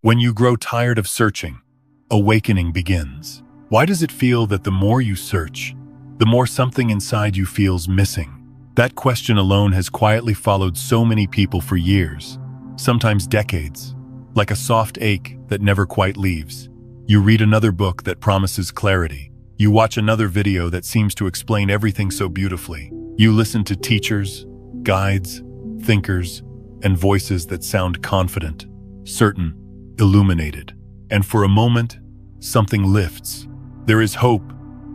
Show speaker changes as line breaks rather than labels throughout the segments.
When you grow tired of searching, awakening begins. Why does it feel that the more you search, the more something inside you feels missing? That question alone has quietly followed so many people for years, sometimes decades, like a soft ache that never quite leaves. You read another book that promises clarity. You watch another video that seems to explain everything so beautifully. You listen to teachers, guides, thinkers, and voices that sound confident, certain, illuminated. And for a moment, something lifts. There is hope,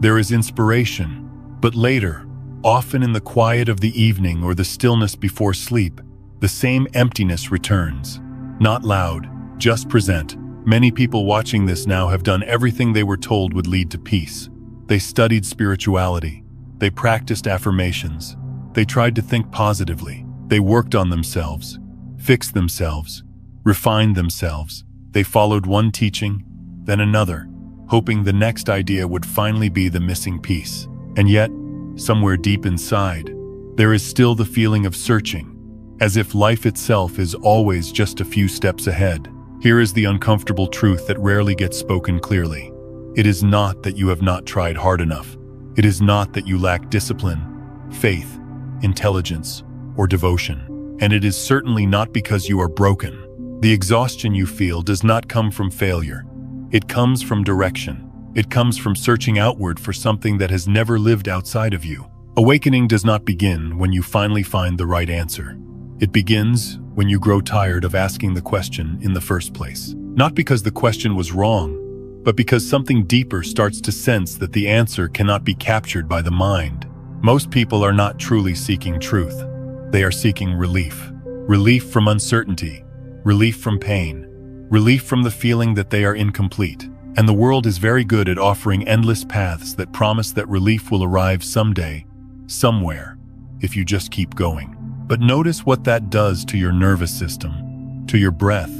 there is inspiration. But later, often in the quiet of the evening or the stillness before sleep, the same emptiness returns. Not loud, just present. Many people watching this now have done everything they were told would lead to peace. They studied spirituality. They practiced affirmations. They tried to think positively. They worked on themselves, fixed themselves, refined themselves. They followed one teaching, then another, hoping the next idea would finally be the missing piece. And yet, somewhere deep inside, there is still the feeling of searching, as if life itself is always just a few steps ahead. Here is the uncomfortable truth that rarely gets spoken clearly. It is not that you have not tried hard enough. It is not that you lack discipline, faith, intelligence, or devotion. And it is certainly not because you are broken. The exhaustion you feel does not come from failure. It comes from direction. It comes from searching outward for something that has never lived outside of you. Awakening does not begin when you finally find the right answer. It begins when you grow tired of asking the question in the first place. Not because the question was wrong, but because something deeper starts to sense that the answer cannot be captured by the mind. Most people are not truly seeking truth. They are seeking relief. Relief from uncertainty, relief from pain, relief from the feeling that they are incomplete. And the world is very good at offering endless paths that promise that relief will arrive someday, somewhere, if you just keep going. But notice what that does to your nervous system, to your breath,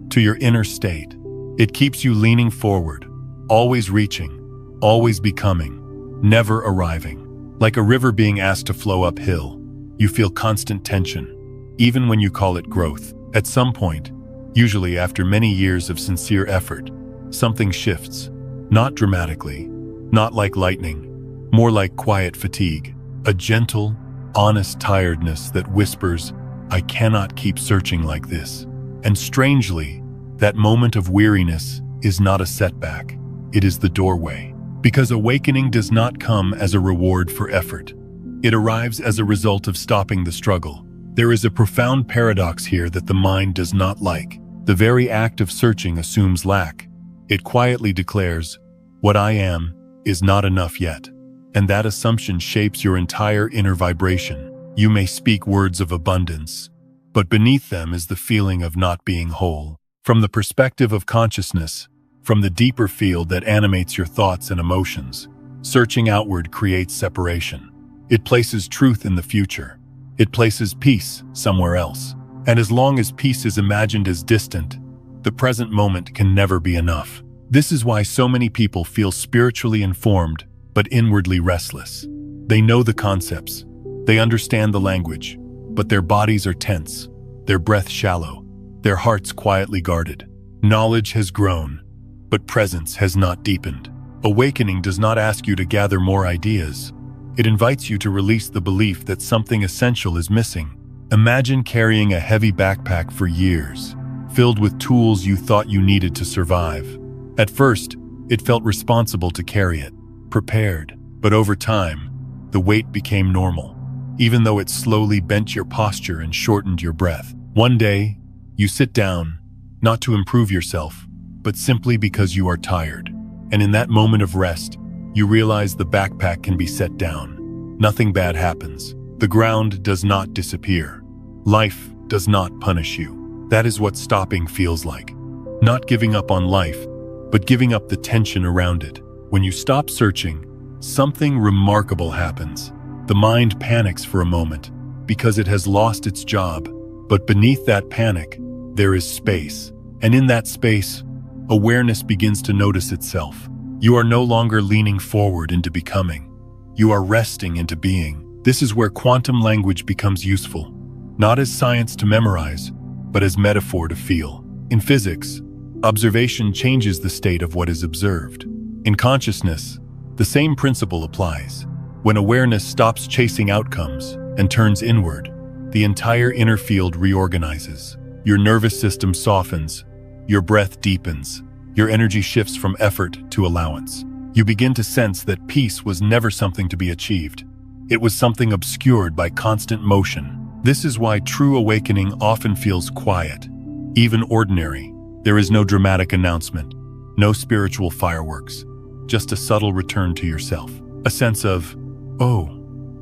to your inner state. It keeps you leaning forward, always reaching, always becoming, never arriving. Like a river being asked to flow uphill, you feel constant tension, even when you call it growth. At some point, usually after many years of sincere effort, something shifts, not dramatically, not like lightning, more like quiet fatigue, a gentle, honest tiredness that whispers, "I cannot keep searching like this." And strangely, that moment of weariness is not a setback, it is the doorway. Because awakening does not come as a reward for effort. It arrives as a result of stopping the struggle. There is a profound paradox here that the mind does not like. The very act of searching assumes lack. It quietly declares, "What I am is not enough yet." And that assumption shapes your entire inner vibration. You may speak words of abundance, but beneath them is the feeling of not being whole. From the perspective of consciousness, from the deeper field that animates your thoughts and emotions, searching outward creates separation. It places truth in the future. It places peace somewhere else. And as long as peace is imagined as distant, the present moment can never be enough. This is why so many people feel spiritually informed, but inwardly restless. They know the concepts, they understand the language, but their bodies are tense, their breath shallow, their hearts quietly guarded. Knowledge has grown, but presence has not deepened. Awakening does not ask you to gather more ideas. It invites you to release the belief that something essential is missing. Imagine carrying a heavy backpack for years, filled with tools you thought you needed to survive. At first, it felt responsible to carry it, prepared. But over time, the weight became normal, even though it slowly bent your posture and shortened your breath. One day, you sit down, not to improve yourself, but simply because you are tired. And in that moment of rest, you realize the backpack can be set down. Nothing bad happens. The ground does not disappear. Life does not punish you. That is what stopping feels like. Not giving up on life, but giving up the tension around it. When you stop searching, something remarkable happens. The mind panics for a moment because it has lost its job. But beneath that panic, there is space. And in that space, awareness begins to notice itself. You are no longer leaning forward into becoming. You are resting into being. This is where quantum language becomes useful. Not as science to memorize, but as metaphor to feel. In physics, Observation changes the state of what is observed. In consciousness, the same principle applies. When awareness stops chasing outcomes and turns inward, the entire inner field reorganizes. Your nervous system softens, your breath deepens, your energy shifts from effort to allowance. You begin to sense that peace was never something to be achieved. It was something obscured by constant motion. This is why true awakening often feels quiet, even ordinary. There is no dramatic announcement, no spiritual fireworks, just a subtle return to yourself. A sense of, oh,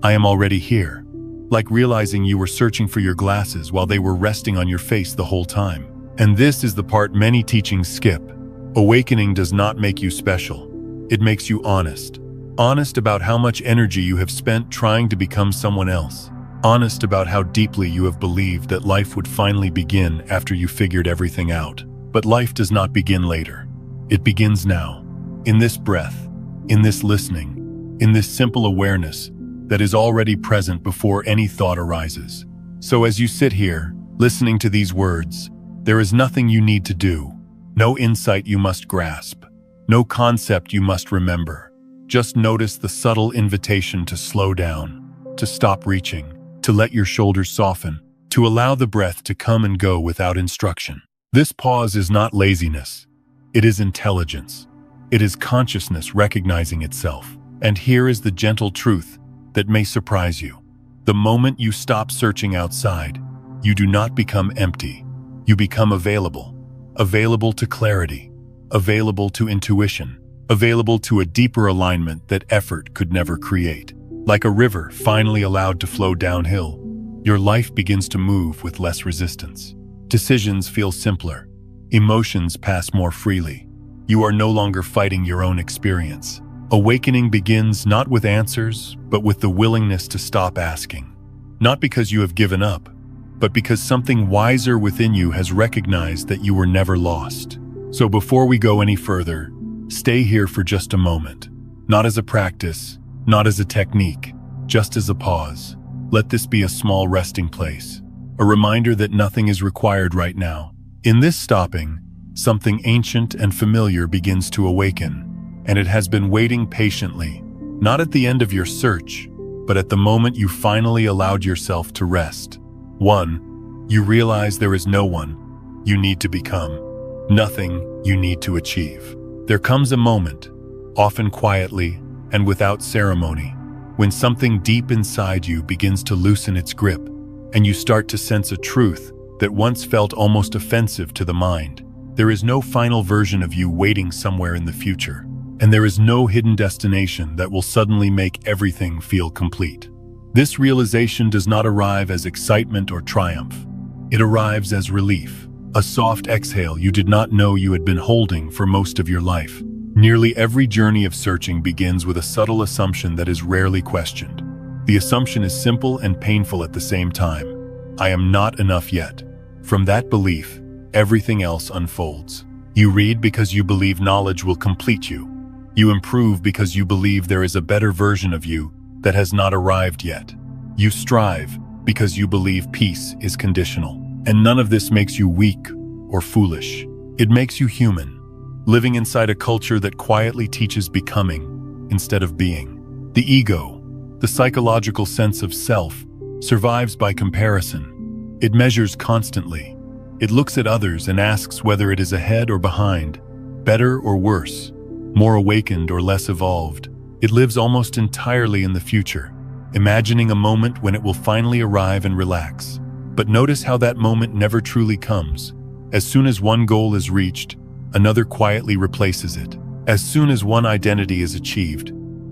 I am already here. Like realizing you were searching for your glasses while they were resting on your face the whole time. And this is the part many teachings skip. Awakening does not make you special. It makes you honest. Honest about how much energy you have spent trying to become someone else. Honest about how deeply you have believed that life would finally begin after you figured everything out. But life does not begin later. It begins now. In this breath, in this listening, in this simple awareness that is already present before any thought arises. So as you sit here, listening to these words, there is nothing you need to do, no insight you must grasp, no concept you must remember. Just notice the subtle invitation to slow down, to stop reaching, to let your shoulders soften, to allow the breath to come and go without instruction. This pause is not laziness. It is intelligence. It is consciousness recognizing itself. And here is the gentle truth that may surprise you. The moment you stop searching outside, you do not become empty. You become available. Available to clarity. Available to intuition. Available to a deeper alignment that effort could never create. Like a river finally allowed to flow downhill, your life begins to move with less resistance. Decisions feel simpler. Emotions pass more freely. You are no longer fighting your own experience. Awakening begins not with answers, but with the willingness to stop asking. Not because you have given up, but because something wiser within you has recognized that you were never lost. So before we go any further, stay here for just a moment. Not as a practice, not as a technique, just as a pause. Let this be a small resting place, a reminder that nothing is required right now. In this stopping, something ancient and familiar begins to awaken. And it has been waiting patiently, not at the end of your search, but at the moment you finally allowed yourself to rest. 1. You realize there is no one you need to become, nothing you need to achieve. There comes a moment, often quietly and without ceremony, when something deep inside you begins to loosen its grip, and you start to sense a truth that once felt almost offensive to the mind. There is no final version of you waiting somewhere in the future. And there is no hidden destination that will suddenly make everything feel complete. This realization does not arrive as excitement or triumph. It arrives as relief, a soft exhale you did not know you had been holding for most of your life. Nearly every journey of searching begins with a subtle assumption that is rarely questioned. The assumption is simple and painful at the same time. I am not enough yet. From that belief, everything else unfolds. You read because you believe knowledge will complete you. You improve because you believe there is a better version of you that has not arrived yet. You strive because you believe peace is conditional. And none of this makes you weak or foolish. It makes you human, living inside a culture that quietly teaches becoming instead of being. The ego, the psychological sense of self, survives by comparison. It measures constantly. It looks at others and asks whether it is ahead or behind, better or worse, more awakened or less evolved. It lives almost entirely in the future, imagining a moment when it will finally arrive and relax. But notice how that moment never truly comes. As soon as one goal is reached, another quietly replaces it. As soon as one identity is achieved,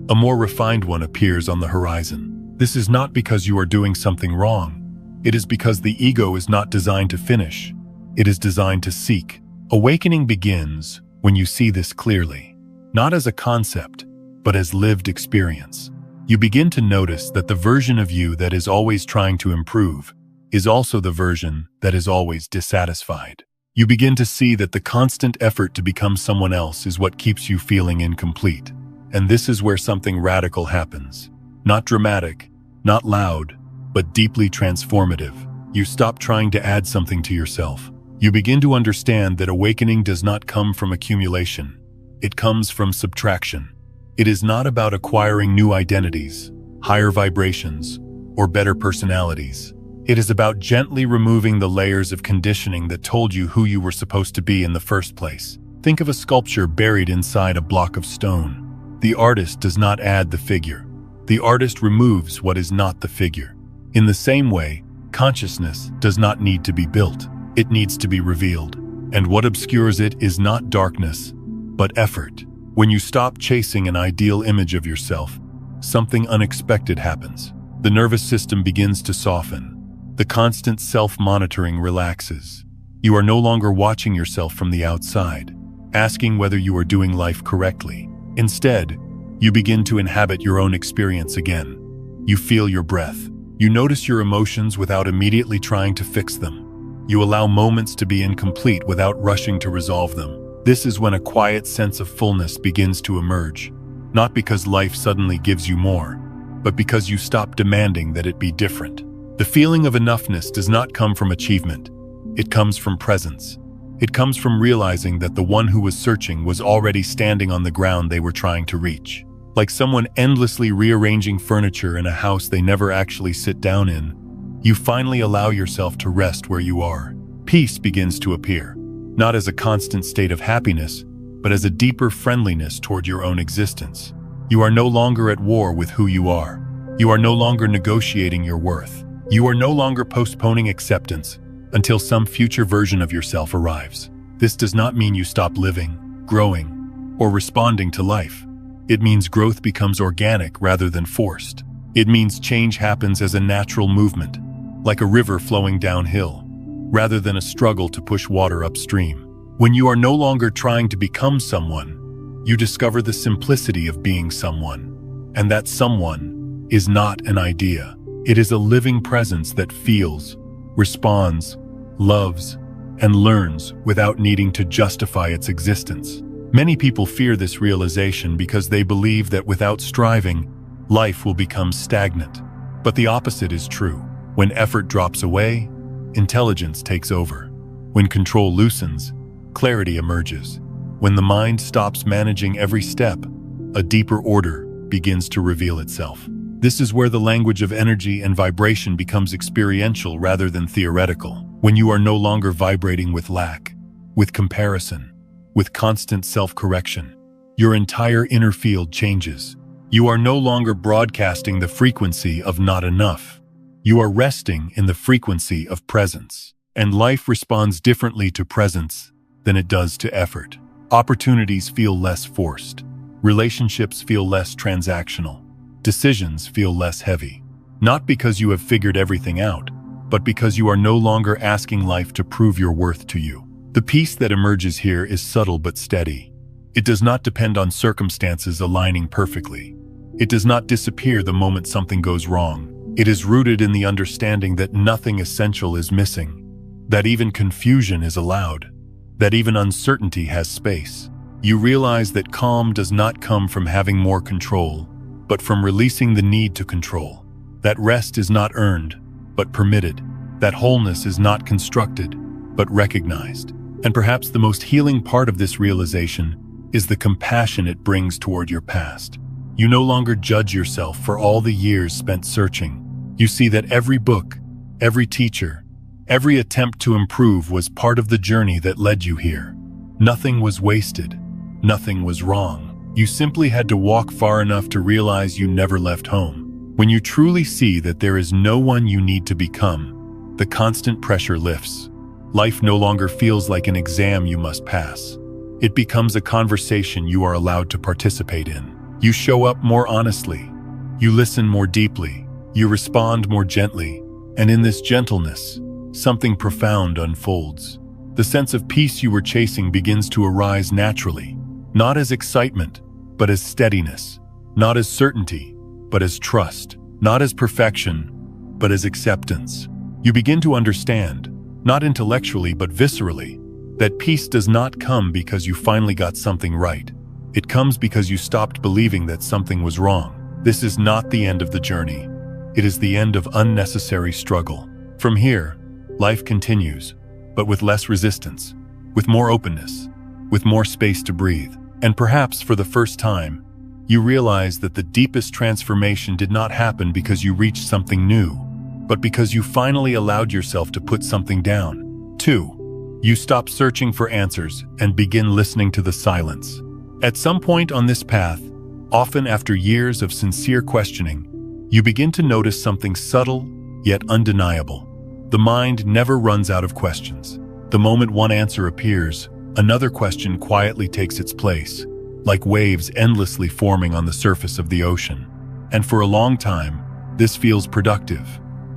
a more refined one appears on the horizon. This is not because you are doing something wrong. It is because the ego is not designed to finish. It is designed to seek. Awakening begins when you see this clearly. Not as a concept, but as lived experience. You begin to notice that the version of you that is always trying to improve is also the version that is always dissatisfied. You begin to see that the constant effort to become someone else is what keeps you feeling incomplete. And this is where something radical happens. Not dramatic, not loud, but deeply transformative. You stop trying to add something to yourself. You begin to understand that awakening does not come from accumulation. It comes from subtraction. It is not about acquiring new identities, higher vibrations, or better personalities. It is about gently removing the layers of conditioning that told you who you were supposed to be in the first place. Think of a sculpture buried inside a block of stone. The artist does not add the figure. The artist removes what is not the figure. In the same way, consciousness does not need to be built. It needs to be revealed. And what obscures it is not darkness, but effort. When you stop chasing an ideal image of yourself, something unexpected happens. The nervous system begins to soften. The constant self-monitoring relaxes. You are no longer watching yourself from the outside, asking whether you are doing life correctly. Instead, you begin to inhabit your own experience again. You feel your breath. You notice your emotions without immediately trying to fix them. You allow moments to be incomplete without rushing to resolve them. This is when a quiet sense of fullness begins to emerge, not because life suddenly gives you more, but because you stop demanding that it be different. The feeling of enoughness does not come from achievement. It comes from presence. It comes from realizing that the one who was searching was already standing on the ground they were trying to reach. Like someone endlessly rearranging furniture in a house they never actually sit down in, you finally allow yourself to rest where you are. Peace begins to appear, not as a constant state of happiness, but as a deeper friendliness toward your own existence. You are no longer at war with who you are. You are no longer negotiating your worth. You are no longer postponing acceptance until some future version of yourself arrives. This does not mean you stop living, growing, or responding to life. It means growth becomes organic rather than forced. It means change happens as a natural movement, like a river flowing downhill, rather than a struggle to push water upstream. When you are no longer trying to become someone, you discover the simplicity of being someone. And that someone is not an idea. It is a living presence that feels, responds, loves, and learns without needing to justify its existence. Many people fear this realization because they believe that without striving, life will become stagnant. But the opposite is true. When effort drops away, intelligence takes over. When control loosens, clarity emerges. When the mind stops managing every step, a deeper order begins to reveal itself. This is where the language of energy and vibration becomes experiential rather than theoretical. When you are no longer vibrating with lack, with comparison, with constant self-correction, your entire inner field changes. You are no longer broadcasting the frequency of not enough. You are resting in the frequency of presence. And life responds differently to presence than it does to effort. Opportunities feel less forced. Relationships feel less transactional. Decisions feel less heavy. Not because you have figured everything out, but because you are no longer asking life to prove your worth to you. The peace that emerges here is subtle but steady. It does not depend on circumstances aligning perfectly. It does not disappear the moment something goes wrong. It is rooted in the understanding that nothing essential is missing, that even confusion is allowed, that even uncertainty has space. You realize that calm does not come from having more control, but from releasing the need to control. That rest is not earned, but permitted. That wholeness is not constructed, but recognized. And perhaps the most healing part of this realization is the compassion it brings toward your past. You no longer judge yourself for all the years spent searching. You see that every book, every teacher, every attempt to improve was part of the journey that led you here. Nothing was wasted. Nothing was wrong. You simply had to walk far enough to realize you never left home. When you truly see that there is no one you need to become, the constant pressure lifts. Life no longer feels like an exam you must pass. It becomes a conversation you are allowed to participate in. You show up more honestly. You listen more deeply. You respond more gently. And in this gentleness, something profound unfolds. The sense of peace you were chasing begins to arise naturally, not as excitement, but as steadiness, not as certainty, but as trust, not as perfection, but as acceptance. You begin to understand, not intellectually but viscerally, that peace does not come because you finally got something right. It comes because you stopped believing that something was wrong. This is not the end of the journey. It is the end of unnecessary struggle. From here, life continues, but with less resistance, with more openness, with more space to breathe. And perhaps for the first time, you realize that the deepest transformation did not happen because you reached something new, but because you finally allowed yourself to put something down. 2. You stop searching for answers and begin listening to the silence. At some point on this path, often after years of sincere questioning, you begin to notice something subtle yet undeniable. The mind never runs out of questions. The moment one answer appears, another question quietly takes its place, like waves endlessly forming on the surface of the ocean. And for a long time, this feels productive.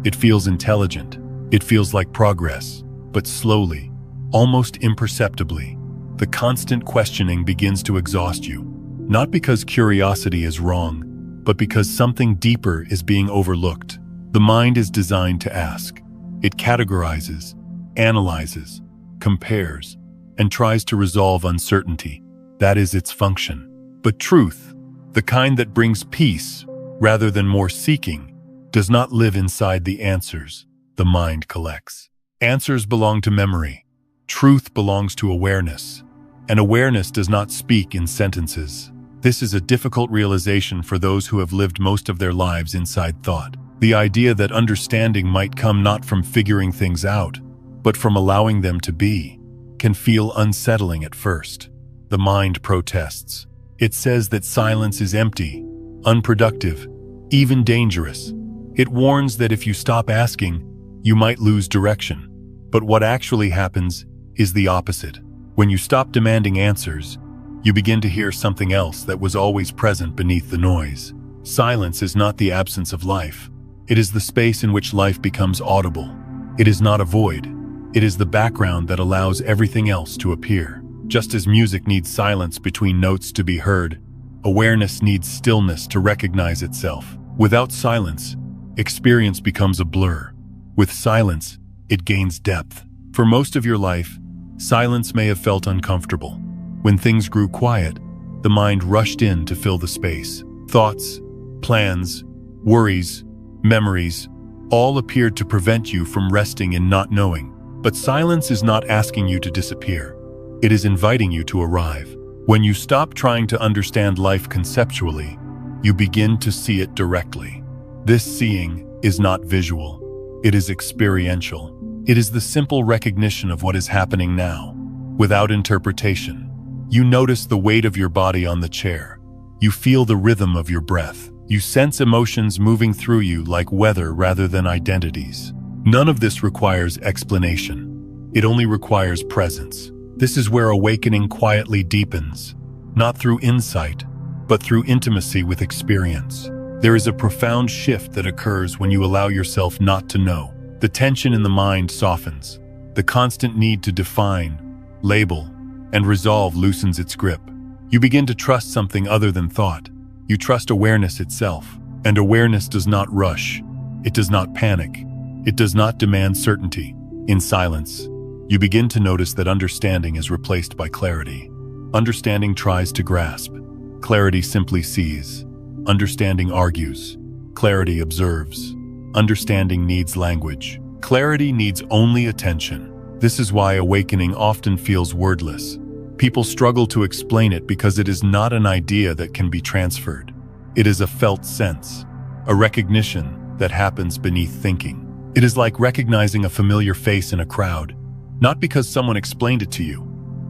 It feels intelligent. It feels like progress. But slowly, almost imperceptibly, the constant questioning begins to exhaust you. Not because curiosity is wrong, but because something deeper is being overlooked. The mind is designed to ask. It categorizes, analyzes, compares, and tries to resolve uncertainty. That is its function. But truth, the kind that brings peace rather than more seeking, does not live inside the answers the mind collects. Answers belong to memory. Truth belongs to awareness. And awareness does not speak in sentences. This is a difficult realization for those who have lived most of their lives inside thought. The idea that understanding might come not from figuring things out, but from allowing them to be, can feel unsettling at first. The mind protests. It says that silence is empty, unproductive, even dangerous. It warns that if you stop asking, you might lose direction. But what actually happens is the opposite. When you stop demanding answers, you begin to hear something else that was always present beneath the noise. Silence is not the absence of life. It is the space in which life becomes audible. It is not a void. It is the background that allows everything else to appear. Just as music needs silence between notes to be heard, awareness needs stillness to recognize itself. Without silence, experience becomes a blur. With silence, it gains depth. For most of your life, silence may have felt uncomfortable. When things grew quiet, the mind rushed in to fill the space. Thoughts, plans, worries, memories, all appeared to prevent you from resting in not knowing. But silence is not asking you to disappear. It is inviting you to arrive. When you stop trying to understand life conceptually, you begin to see it directly. This seeing is not visual. It is experiential. It is the simple recognition of what is happening now, without interpretation. You notice the weight of your body on the chair. You feel the rhythm of your breath. You sense emotions moving through you like weather rather than identities. None of this requires explanation. It only requires presence. This is where awakening quietly deepens, not through insight, but through intimacy with experience. There is a profound shift that occurs when you allow yourself not to know. The tension in the mind softens. The constant need to define, label, and resolve loosens its grip. You begin to trust something other than thought. You trust awareness itself. And awareness does not rush. It does not panic. It does not demand certainty. In silence, you begin to notice that understanding is replaced by clarity. Understanding tries to grasp. Clarity simply sees. Understanding argues. Clarity observes. Understanding needs language. Clarity needs only attention. This is why awakening often feels wordless. People struggle to explain it because it is not an idea that can be transferred. It is a felt sense, a recognition that happens beneath thinking. It is like recognizing a familiar face in a crowd, not because someone explained it to you,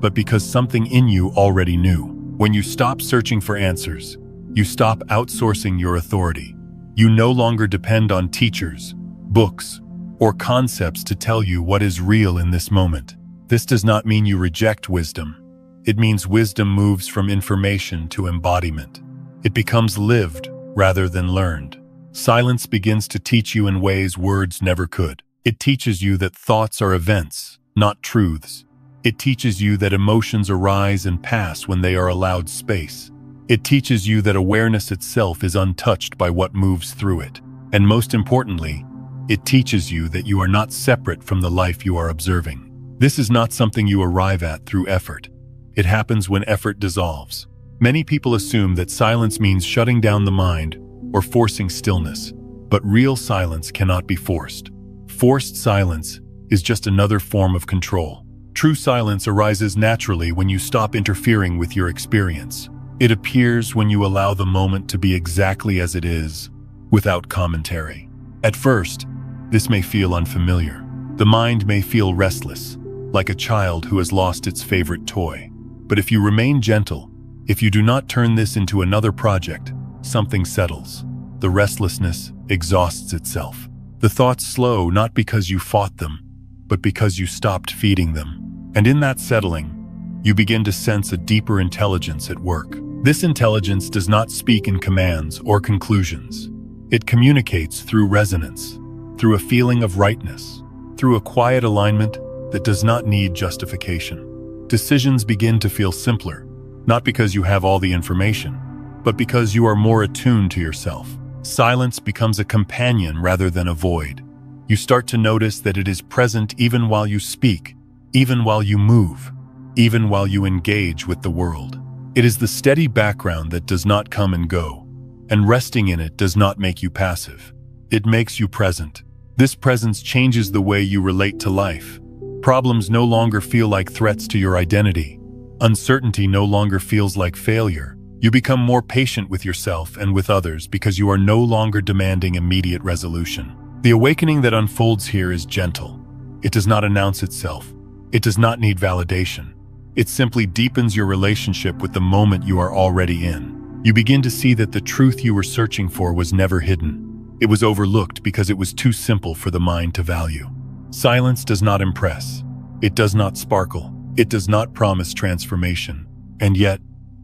but because something in you already knew. When you stop searching for answers, you stop outsourcing your authority. You no longer depend on teachers, books, or concepts to tell you what is real in this moment. This does not mean you reject wisdom. It means wisdom moves from information to embodiment. It becomes lived rather than learned. Silence begins to teach you in ways words never could. It teaches you that thoughts are events, not truths. It teaches you that emotions arise and pass when they are allowed space. It teaches you that awareness itself is untouched by what moves through it. And most importantly, it teaches you that you are not separate from the life you are observing. This is not something you arrive at through effort. It happens when effort dissolves. Many people assume that silence means shutting down the mind or forcing stillness, but real silence cannot be forced. Forced silence is just another form of control. True silence arises naturally when you stop interfering with your experience. It appears when you allow the moment to be exactly as it is, without commentary. At first, this may feel unfamiliar. The mind may feel restless, like a child who has lost its favorite toy. But if you remain gentle, if you do not turn this into another project, something settles. The restlessness exhausts itself. The thoughts slow not because you fought them, but because you stopped feeding them. And in that settling, you begin to sense a deeper intelligence at work. This intelligence does not speak in commands or conclusions. It communicates through resonance, through a feeling of rightness, through a quiet alignment that does not need justification. Decisions begin to feel simpler, not because you have all the information, but because you are more attuned to yourself. Silence becomes a companion rather than a void. You start to notice that it is present even while you speak, even while you move, even while you engage with the world. It is the steady background that does not come and go, and resting in it does not make you passive. It makes you present. This presence changes the way you relate to life. Problems no longer feel like threats to your identity. Uncertainty no longer feels like failure. You become more patient with yourself and with others because you are no longer demanding immediate resolution. The awakening that unfolds here is gentle. It does not announce itself. It does not need validation. It simply deepens your relationship with the moment you are already in. You begin to see that the truth you were searching for was never hidden. It was overlooked because it was too simple for the mind to value. Silence does not impress. It does not sparkle. It does not promise transformation. And yet,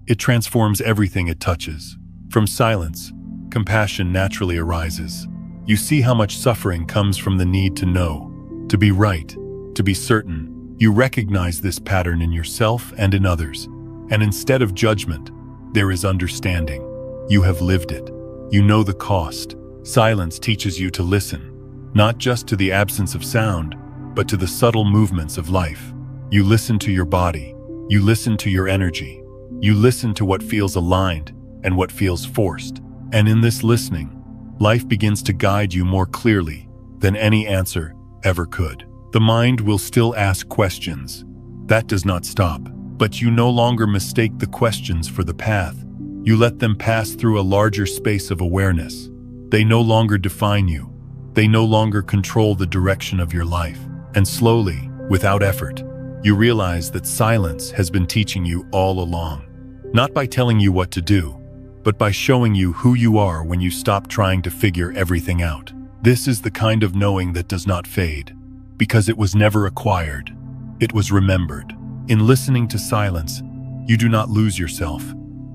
it transforms everything it touches. From silence, compassion naturally arises. You see how much suffering comes from the need to know, to be right, to be certain. You recognize this pattern in yourself and in others. And instead of judgment, there is understanding. You have lived it. You know the cost. Silence teaches you to listen, not just to the absence of sound, but to the subtle movements of life. You listen to your body. You listen to your energy. You listen to what feels aligned and what feels forced. And in this listening, life begins to guide you more clearly than any answer ever could. The mind will still ask questions. That does not stop. But you no longer mistake the questions for the path. You let them pass through a larger space of awareness. They no longer define you. They no longer control the direction of your life. And slowly, without effort, you realize that silence has been teaching you all along. Not by telling you what to do, but by showing you who you are when you stop trying to figure everything out. This is the kind of knowing that does not fade, because it was never acquired. It was remembered. In listening to silence, you do not lose yourself.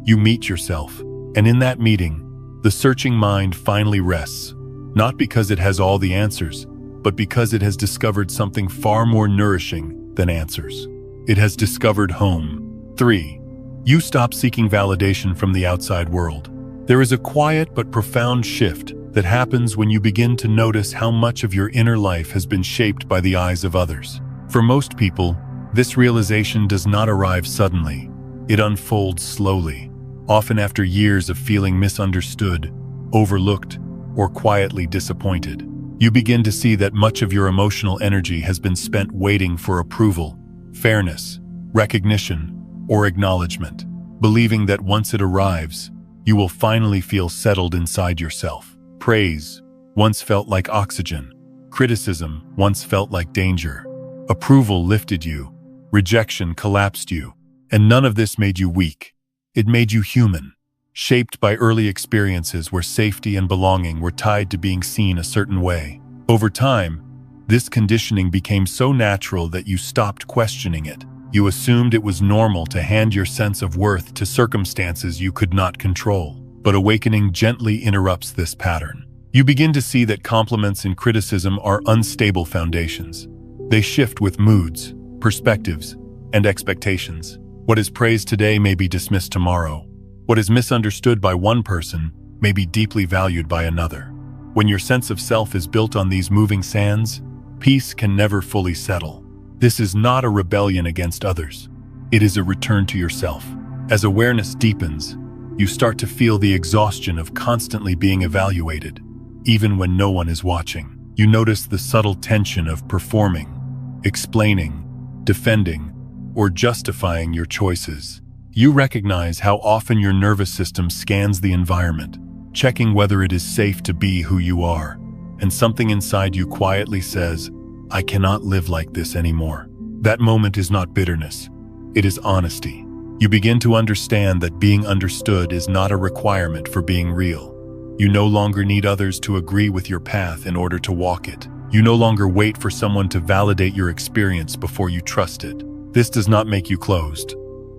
You meet yourself. And in that meeting, the searching mind finally rests, not because it has all the answers, but because it has discovered something far more nourishing than answers. It has discovered home. 3. You stop seeking validation from the outside world. There is a quiet but profound shift that happens when you begin to notice how much of your inner life has been shaped by the eyes of others. For most people, this realization does not arrive suddenly. It unfolds slowly, often after years of feeling misunderstood, overlooked, or quietly disappointed. You begin to see that much of your emotional energy has been spent waiting for approval, fairness, recognition, or acknowledgement, believing that once it arrives, you will finally feel settled inside yourself. Praise once felt like oxygen. Criticism once felt like danger. Approval lifted you. Rejection collapsed you. And none of this made you weak. It made you human, shaped by early experiences where safety and belonging were tied to being seen a certain way. Over time, this conditioning became so natural that you stopped questioning it. You assumed it was normal to hand your sense of worth to circumstances you could not control. But awakening gently interrupts this pattern. You begin to see that compliments and criticism are unstable foundations. They shift with moods, perspectives, and expectations. What is praised today may be dismissed tomorrow. What is misunderstood by one person may be deeply valued by another. When your sense of self is built on these moving sands, peace can never fully settle. This is not a rebellion against others. It is a return to yourself. As awareness deepens, you start to feel the exhaustion of constantly being evaluated, even when no one is watching. You notice the subtle tension of performing explaining, defending, or justifying your choices. You recognize how often your nervous system scans the environment, checking whether it is safe to be who you are, and something inside you quietly says, "I cannot live like this anymore." That moment is not bitterness, it is honesty. You begin to understand that being understood is not a requirement for being real. You no longer need others to agree with your path in order to walk it. You no longer wait for someone to validate your experience before you trust it. This does not make you closed.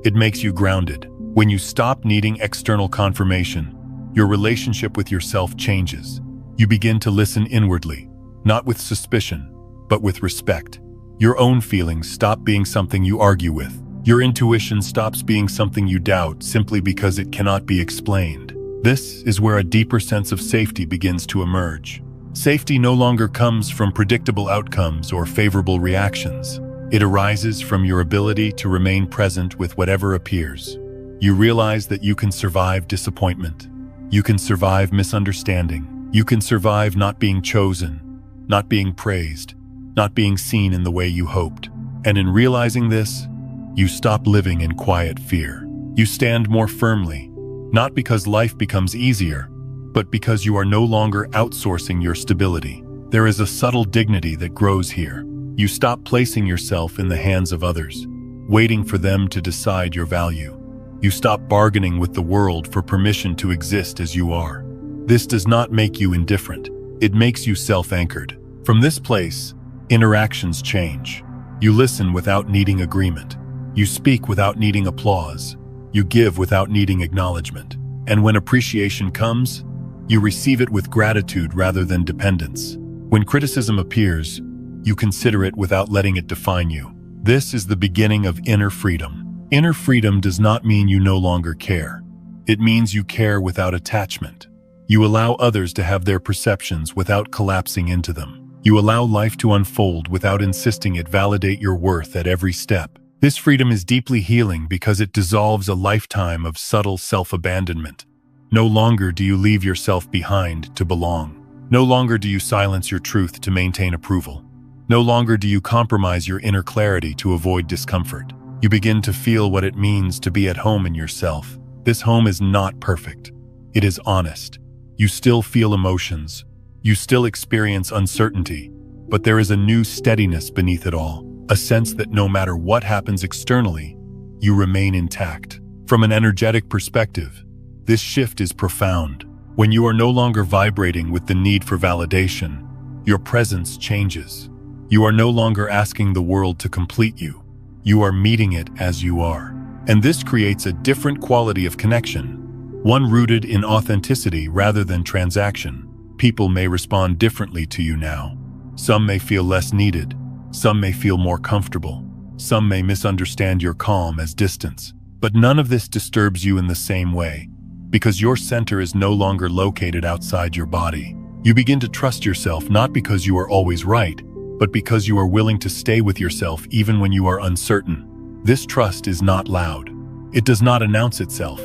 It makes you grounded. When you stop needing external confirmation, your relationship with yourself changes. You begin to listen inwardly, not with suspicion, but with respect. Your own feelings stop being something you argue with. Your intuition stops being something you doubt simply because it cannot be explained. This is where a deeper sense of safety begins to emerge. Safety no longer comes from predictable outcomes or favorable reactions. It arises from your ability to remain present with whatever appears. You realize that you can survive disappointment. You can survive misunderstanding. You can survive not being chosen, not being praised, not being seen in the way you hoped. And in realizing this, you stop living in quiet fear. You stand more firmly, not because life becomes easier, but because you are no longer outsourcing your stability. There is a subtle dignity that grows here. You stop placing yourself in the hands of others, waiting for them to decide your value. You stop bargaining with the world for permission to exist as you are. This does not make you indifferent. It makes you self-anchored. From this place, interactions change. You listen without needing agreement. You speak without needing applause. You give without needing acknowledgement. And when appreciation comes, you receive it with gratitude rather than dependence. When criticism appears, you consider it without letting it define you. This is the beginning of inner freedom. Inner freedom does not mean you no longer care. It means you care without attachment. You allow others to have their perceptions without collapsing into them. You allow life to unfold without insisting it validate your worth at every step. This freedom is deeply healing because it dissolves a lifetime of subtle self-abandonment. No longer do you leave yourself behind to belong. No longer do you silence your truth to maintain approval. No longer do you compromise your inner clarity to avoid discomfort. You begin to feel what it means to be at home in yourself. This home is not perfect. It is honest. You still feel emotions. You still experience uncertainty, but there is a new steadiness beneath it all. A sense that no matter what happens externally, you remain intact. From an energetic perspective, this shift is profound. When you are no longer vibrating with the need for validation, your presence changes. You are no longer asking the world to complete you. You are meeting it as you are. And this creates a different quality of connection, one rooted in authenticity rather than transaction. People may respond differently to you now. Some may feel less needed. Some may feel more comfortable. Some may misunderstand your calm as distance. But none of this disturbs you in the same way, because your center is no longer located outside your body. You begin to trust yourself not because you are always right, but because you are willing to stay with yourself even when you are uncertain. This trust is not loud. It does not announce itself.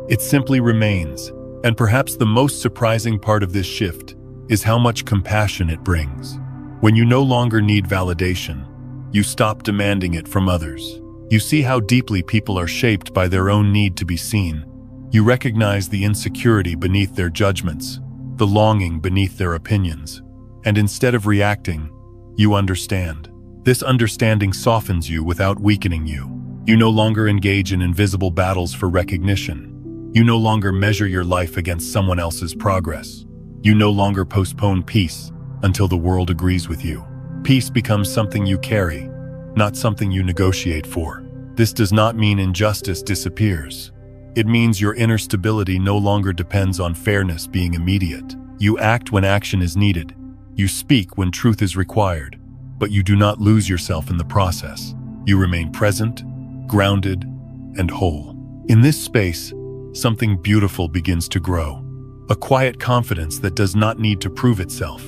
It simply remains. And perhaps the most surprising part of this shift is how much compassion it brings. When you no longer need validation, you stop demanding it from others. You see how deeply people are shaped by their own need to be seen. You recognize the insecurity beneath their judgments, the longing beneath their opinions. And instead of reacting, you understand. This understanding softens you without weakening you. You no longer engage in invisible battles for recognition. You no longer measure your life against someone else's progress. You no longer postpone peace until the world agrees with you. Peace becomes something you carry, not something you negotiate for. This does not mean injustice disappears. It means your inner stability no longer depends on fairness being immediate. You act when action is needed. You speak when truth is required, but you do not lose yourself in the process. You remain present, grounded, and whole. In this space, something beautiful begins to grow. A quiet confidence that does not need to prove itself.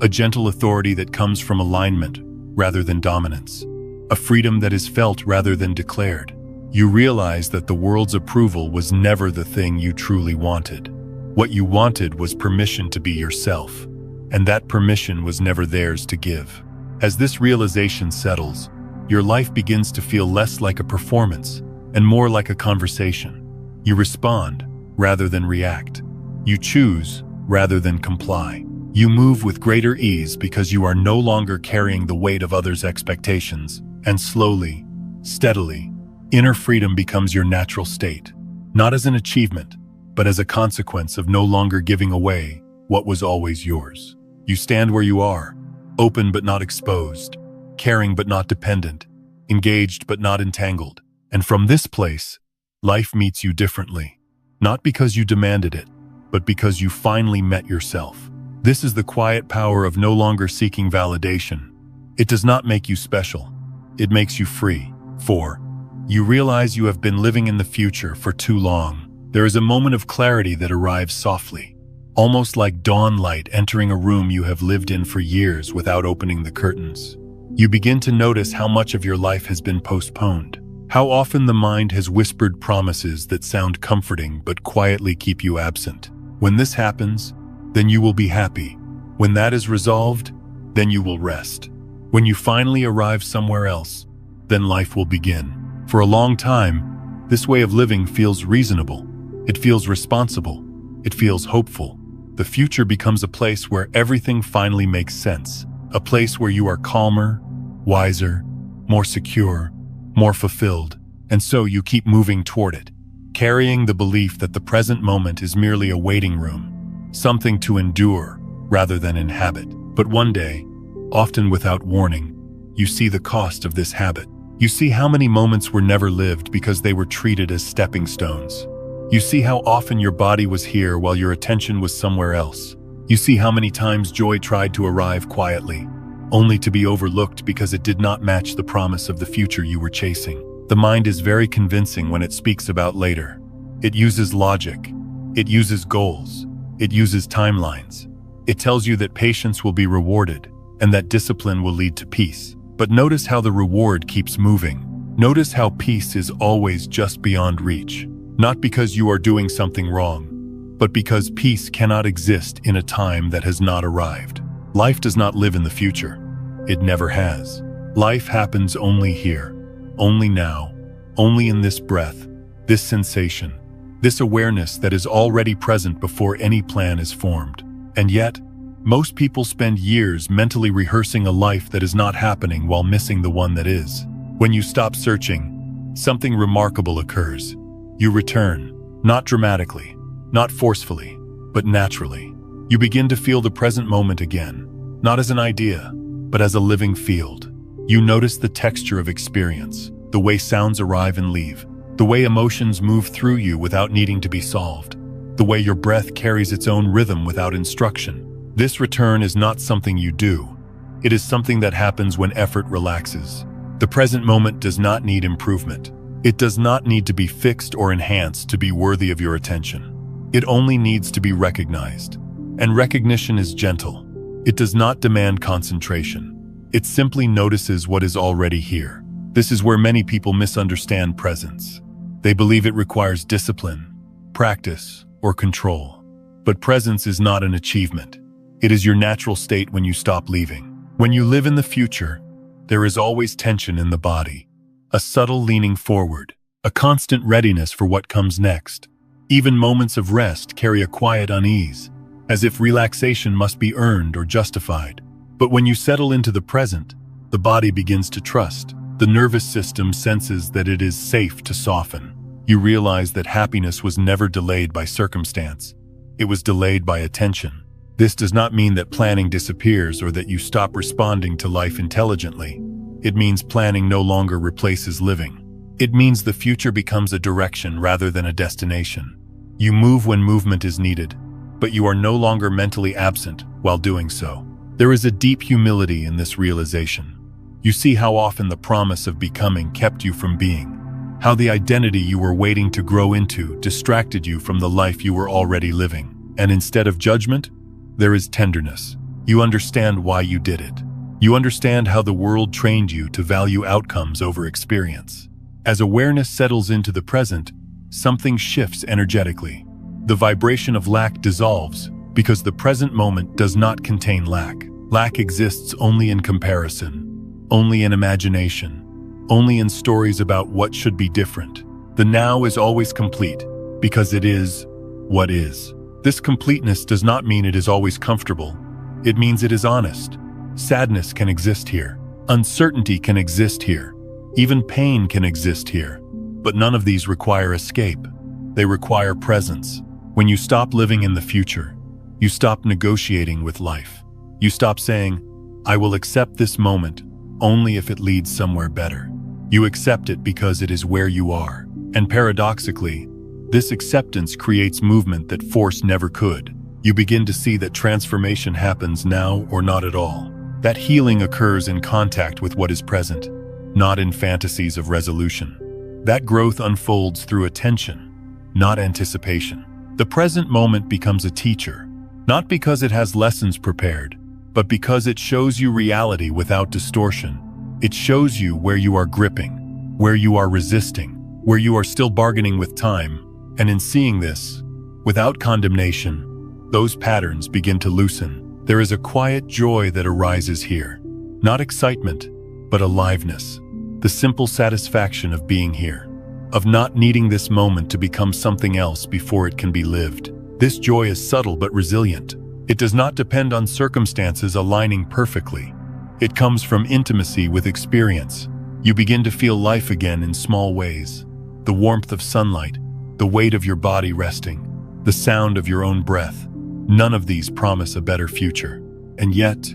A gentle authority that comes from alignment rather than dominance. A freedom that is felt rather than declared. You realize that the world's approval was never the thing you truly wanted. What you wanted was permission to be yourself, and that permission was never theirs to give. As this realization settles, your life begins to feel less like a performance and more like a conversation. You respond rather than react. You choose rather than comply. You move with greater ease because you are no longer carrying the weight of others' expectations, and slowly, steadily, inner freedom becomes your natural state, not as an achievement, but as a consequence of no longer giving away what was always yours. You stand where you are, open but not exposed, caring but not dependent, engaged but not entangled. And from this place, life meets you differently, not because you demanded it, but because you finally met yourself. This is the quiet power of no longer seeking validation. It does not make you special. It makes you free. 4. You realize you have been living in the future for too long. There is a moment of clarity that arrives softly, almost like dawn light entering a room you have lived in for years without opening the curtains. You begin to notice how much of your life has been postponed, how often the mind has whispered promises that sound comforting but quietly keep you absent. When this happens, then you will be happy. When that is resolved, then you will rest. When you finally arrive somewhere else, then life will begin. For a long time, this way of living feels reasonable. It feels responsible. It feels hopeful. The future becomes a place where everything finally makes sense. A place where you are calmer, wiser, more secure, more fulfilled. And so you keep moving toward it, carrying the belief that the present moment is merely a waiting room, something to endure rather than inhabit. But one day, often without warning, you see the cost of this habit. You see how many moments were never lived because they were treated as stepping stones. You see how often your body was here while your attention was somewhere else. You see how many times joy tried to arrive quietly, only to be overlooked because it did not match the promise of the future you were chasing. The mind is very convincing when it speaks about later. It uses logic. It uses goals. It uses timelines. It tells you that patience will be rewarded and that discipline will lead to peace. But notice how the reward keeps moving. Notice how peace is always just beyond reach. Not because you are doing something wrong, but because peace cannot exist in a time that has not arrived. Life does not live in the future. It never has. Life happens only here, only now, only in this breath, this sensation, this awareness that is already present before any plan is formed. And yet, most people spend years mentally rehearsing a life that is not happening while missing the one that is. When you stop searching, something remarkable occurs. You return, not dramatically, not forcefully, but naturally. You begin to feel the present moment again, not as an idea, but as a living field. You notice the texture of experience, the way sounds arrive and leave, the way emotions move through you without needing to be solved, the way your breath carries its own rhythm without instruction. This return is not something you do. It is something that happens when effort relaxes. The present moment does not need improvement. It does not need to be fixed or enhanced to be worthy of your attention. It only needs to be recognized. And recognition is gentle. It does not demand concentration. It simply notices what is already here. This is where many people misunderstand presence. They believe it requires discipline, practice, or control. But presence is not an achievement. It is your natural state when you stop leaving. When you live in the future, there is always tension in the body, a subtle leaning forward, a constant readiness for what comes next. Even moments of rest carry a quiet unease, as if relaxation must be earned or justified. But when you settle into the present, the body begins to trust. The nervous system senses that it is safe to soften. You realize that happiness was never delayed by circumstance. It was delayed by attention. This does not mean that planning disappears or that you stop responding to life intelligently. It means planning no longer replaces living. It means the future becomes a direction rather than a destination. You move when movement is needed, but you are no longer mentally absent while doing so. There is a deep humility in this realization. You see how often the promise of becoming kept you from being, how the identity you were waiting to grow into distracted you from the life you were already living. And instead of judgment, there is tenderness. You understand why you did it. You understand how the world trained you to value outcomes over experience. As awareness settles into the present, something shifts energetically. The vibration of lack dissolves because the present moment does not contain lack. Lack exists only in comparison, only in imagination, only in stories about what should be different. The now is always complete, because it is what is. This completeness does not mean it is always comfortable. It means it is honest. Sadness can exist here. Uncertainty can exist here. Even pain can exist here. But none of these require escape. They require presence. When you stop living in the future, you stop negotiating with life. You stop saying, "I will accept this moment only if it leads somewhere better." You accept it because it is where you are. And paradoxically, this acceptance creates movement that force never could. You begin to see that transformation happens now or not at all. That healing occurs in contact with what is present, not in fantasies of resolution. That growth unfolds through attention, not anticipation. The present moment becomes a teacher, not because it has lessons prepared, but because it shows you reality without distortion. It shows you where you are gripping, where you are resisting, where you are still bargaining with time. And in seeing this, without condemnation, those patterns begin to loosen. There is a quiet joy that arises here. Not excitement, but aliveness. The simple satisfaction of being here, of not needing this moment to become something else before it can be lived. This joy is subtle but resilient. It does not depend on circumstances aligning perfectly. It comes from intimacy with experience. You begin to feel life again in small ways. The warmth of sunlight, the weight of your body resting, the sound of your own breath. None of these promise a better future, and yet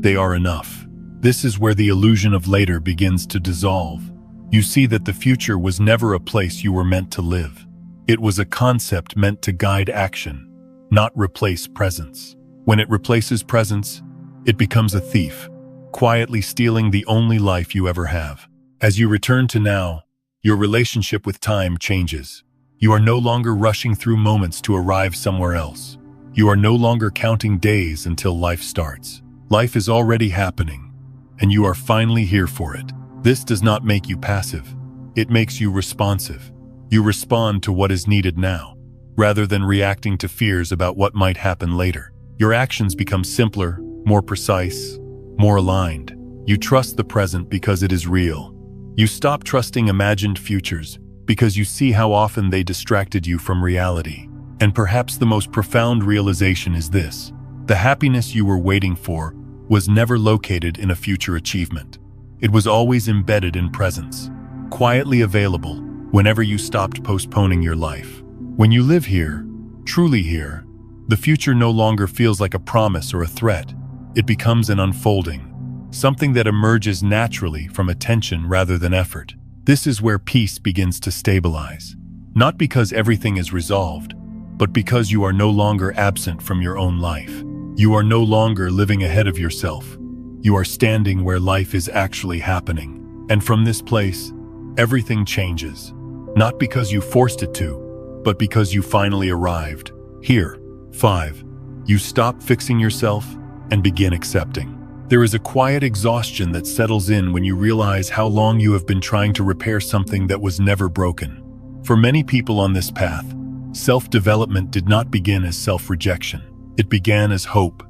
they are enough. This is where the illusion of later begins to dissolve. You see that the future was never a place you were meant to live. It was a concept meant to guide action, not replace presence. When it replaces presence, it becomes a thief, quietly stealing the only life you ever have. As you return to now, your relationship with time changes. You are no longer rushing through moments to arrive somewhere else. You are no longer counting days until life starts. Life is already happening, and you are finally here for it. This does not make you passive. It makes you responsive. You respond to what is needed now, rather than reacting to fears about what might happen later. Your actions become simpler, more precise, more aligned. You trust the present because it is real. You stop trusting imagined futures because you see how often they distracted you from reality. And perhaps the most profound realization is this: the happiness you were waiting for was never located in a future achievement. It was always embedded in presence, quietly available whenever you stopped postponing your life. When you live here, truly here, the future no longer feels like a promise or a threat. It becomes an unfolding, something that emerges naturally from attention rather than effort. This is where peace begins to stabilize, not because everything is resolved, but because you are no longer absent from your own life. You are no longer living ahead of yourself. You are standing where life is actually happening. And from this place, everything changes, not because you forced it to, but because you finally arrived. Here. 5. You stop fixing yourself and begin accepting. There is a quiet exhaustion that settles in when you realize how long you have been trying to repair something that was never broken. For many people on this path, self-development did not begin as self-rejection. It began as hope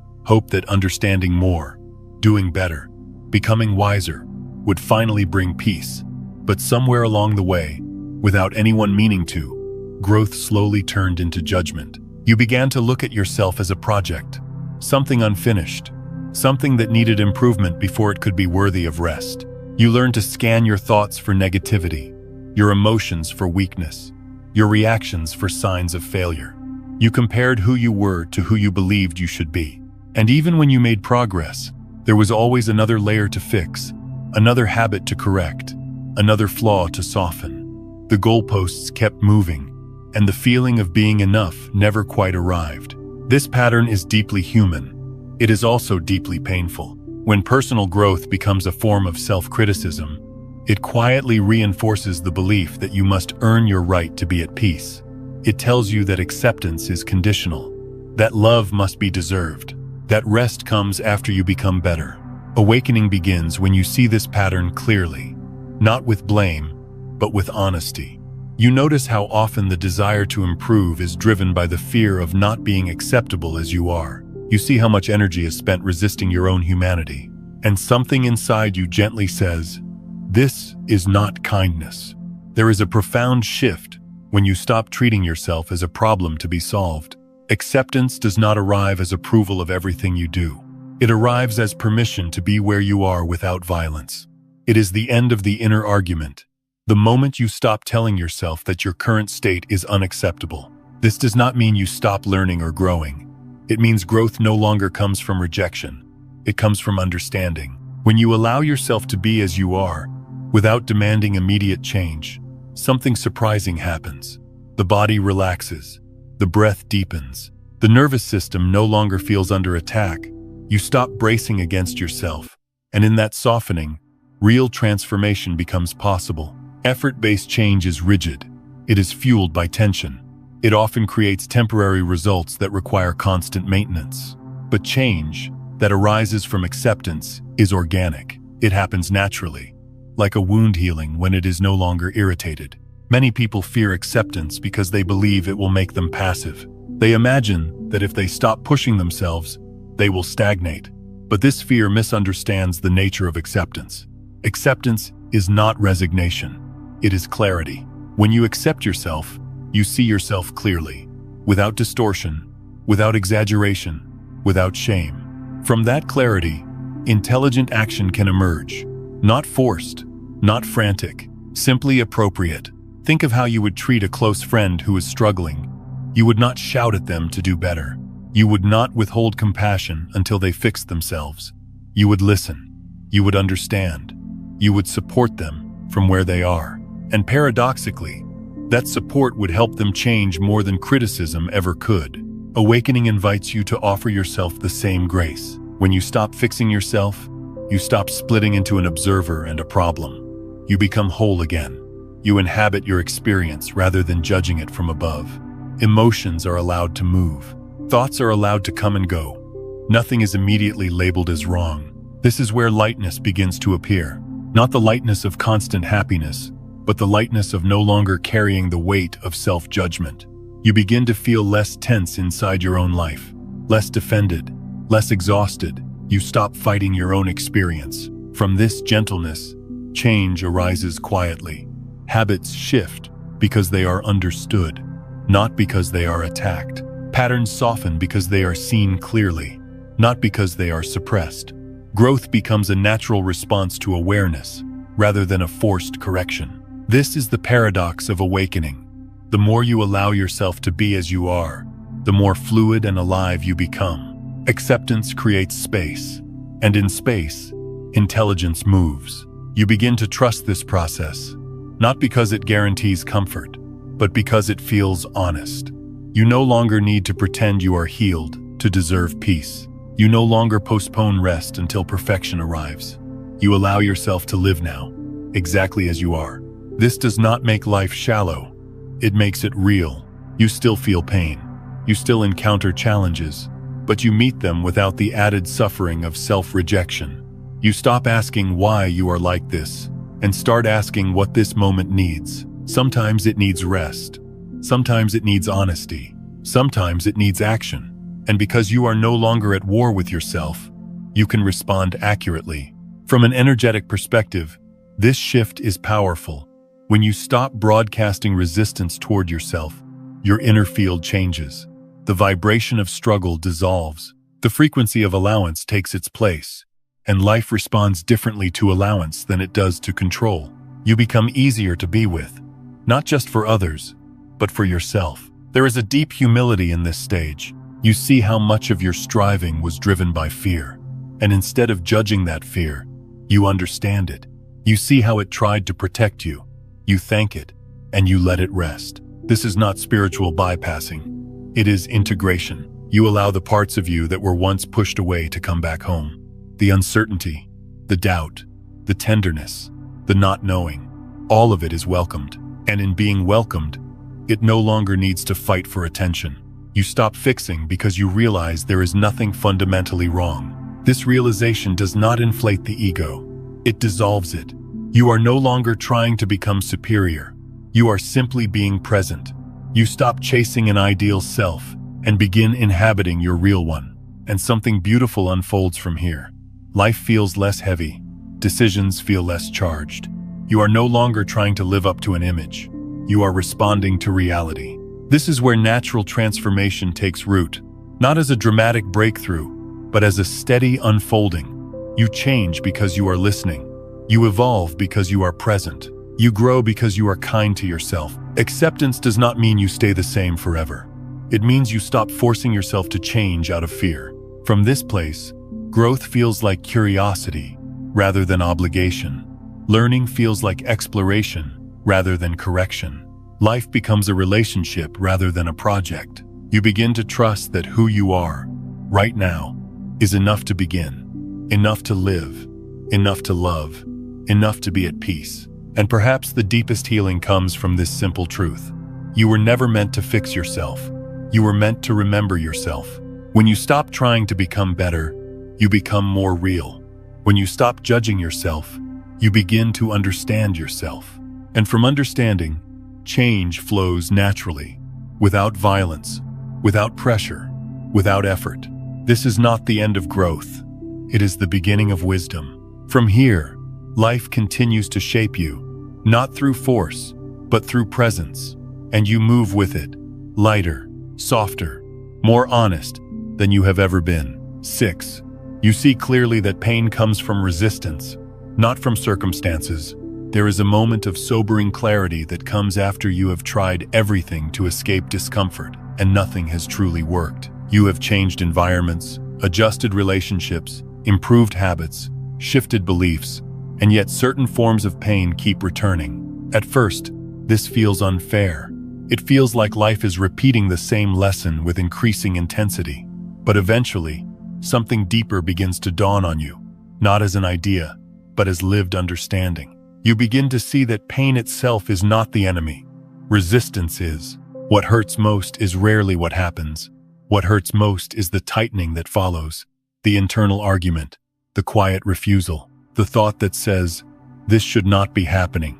that understanding more, doing better, becoming wiser, would finally bring peace. But somewhere along the way, without anyone meaning to, growth slowly turned into judgment. You began to look at yourself as a project, something unfinished, something that needed improvement before it could be worthy of rest. You learned to scan your thoughts for negativity, your emotions for weakness, your reactions for signs of failure. You compared who you were to who you believed you should be. And even when you made progress, there was always another layer to fix, another habit to correct, another flaw to soften. The goalposts kept moving, and the feeling of being enough never quite arrived. This pattern is deeply human. It is also deeply painful. When personal growth becomes a form of self-criticism, it quietly reinforces the belief that you must earn your right to be at peace. It tells you that acceptance is conditional, that love must be deserved, that rest comes after you become better. Awakening begins when you see this pattern clearly, not with blame, but with honesty. You notice how often the desire to improve is driven by the fear of not being acceptable as you are. You see how much energy is spent resisting your own humanity. And something inside you gently says, this is not kindness. There is a profound shift when you stop treating yourself as a problem to be solved. Acceptance does not arrive as approval of everything you do. It arrives as permission to be where you are without violence. It is the end of the inner argument. The moment you stop telling yourself that your current state is unacceptable. This does not mean you stop learning or growing. It means growth no longer comes from rejection. It comes from understanding. When you allow yourself to be as you are, without demanding immediate change, something surprising happens. The body relaxes. The breath deepens. The nervous system no longer feels under attack. You stop bracing against yourself. And in that softening, real transformation becomes possible. Effort-based change is rigid. It is fueled by tension. It often creates temporary results that require constant maintenance. But change that arises from acceptance is organic. It happens naturally, like a wound healing when it is no longer irritated. Many people fear acceptance because they believe it will make them passive. They imagine that if they stop pushing themselves, they will stagnate. But this fear misunderstands the nature of acceptance. Acceptance is not resignation. It is clarity. When you accept yourself, you see yourself clearly, without distortion, without exaggeration, without shame. From that clarity, intelligent action can emerge. Not forced, not frantic, simply appropriate. Think of how you would treat a close friend who is struggling. You would not shout at them to do better. You would not withhold compassion until they fixed themselves. You would listen. You would understand. You would support them from where they are. And paradoxically, that support would help them change more than criticism ever could. Awakening invites you to offer yourself the same grace. When you stop fixing yourself, you stop splitting into an observer and a problem. You become whole again. You inhabit your experience rather than judging it from above. Emotions are allowed to move. Thoughts are allowed to come and go. Nothing is immediately labeled as wrong. This is where lightness begins to appear. Not the lightness of constant happiness, but the lightness of no longer carrying the weight of self-judgment. You begin to feel less tense inside your own life, less defended, less exhausted. You stop fighting your own experience. From this gentleness, change arises quietly. Habits shift because they are understood, not because they are attacked. Patterns soften because they are seen clearly, not because they are suppressed. Growth becomes a natural response to awareness, rather than a forced correction. This is the paradox of awakening. The more you allow yourself to be as you are, the more fluid and alive you become. Acceptance creates space, and in space, intelligence moves. You begin to trust this process, not because it guarantees comfort, but because it feels honest. You no longer need to pretend you are healed to deserve peace. You no longer postpone rest until perfection arrives. You allow yourself to live now, exactly as you are. This does not make life shallow. It makes it real. You still feel pain. You still encounter challenges, but you meet them without the added suffering of self-rejection. You stop asking why you are like this, and start asking what this moment needs. Sometimes it needs rest. Sometimes it needs honesty. Sometimes it needs action. And because you are no longer at war with yourself, you can respond accurately. From an energetic perspective, this shift is powerful. When you stop broadcasting resistance toward yourself, your inner field changes. The vibration of struggle dissolves. The frequency of allowance takes its place, and life responds differently to allowance than it does to control. You become easier to be with, not just for others, but for yourself. There is a deep humility in this stage. You see how much of your striving was driven by fear, and instead of judging that fear, you understand it. You see how it tried to protect you. You thank it, and you let it rest. This is not spiritual bypassing. It is integration. You allow the parts of you that were once pushed away to come back home. The uncertainty, the doubt, the tenderness, the not knowing, all of it is welcomed. And in being welcomed, it no longer needs to fight for attention. You stop fixing because you realize there is nothing fundamentally wrong. This realization does not inflate the ego. It dissolves it. You are no longer trying to become superior. You are simply being present. You stop chasing an ideal self and begin inhabiting your real one. And something beautiful unfolds from here. Life feels less heavy. Decisions feel less charged. You are no longer trying to live up to an image. You are responding to reality. This is where natural transformation takes root, not as a dramatic breakthrough, but as a steady unfolding. You change because you are listening. You evolve because you are present. You grow because you are kind to yourself. Acceptance does not mean you stay the same forever. It means you stop forcing yourself to change out of fear. From this place, growth feels like curiosity rather than obligation. Learning feels like exploration rather than correction. Life becomes a relationship rather than a project. You begin to trust that who you are, right now, is enough to begin, enough to live, enough to love, enough to be at peace. And perhaps the deepest healing comes from this simple truth. You were never meant to fix yourself. You were meant to remember yourself. When you stop trying to become better, you become more real. When you stop judging yourself, you begin to understand yourself. And from understanding, change flows naturally, without violence, without pressure, without effort. This is not the end of growth. It is the beginning of wisdom. From here, life continues to shape you, not through force, but through presence. And you move with it, lighter, softer, more honest than you have ever been. 6. You see clearly that pain comes from resistance, not from circumstances. There is a moment of sobering clarity that comes after you have tried everything to escape discomfort, and nothing has truly worked. You have changed environments, adjusted relationships, improved habits, shifted beliefs, and yet certain forms of pain keep returning. At first, this feels unfair. It feels like life is repeating the same lesson with increasing intensity. But eventually, something deeper begins to dawn on you, not as an idea, but as lived understanding. You begin to see that pain itself is not the enemy. Resistance is. What hurts most is rarely what happens. What hurts most is the tightening that follows, the internal argument, the quiet refusal, the thought that says, "This should not be happening.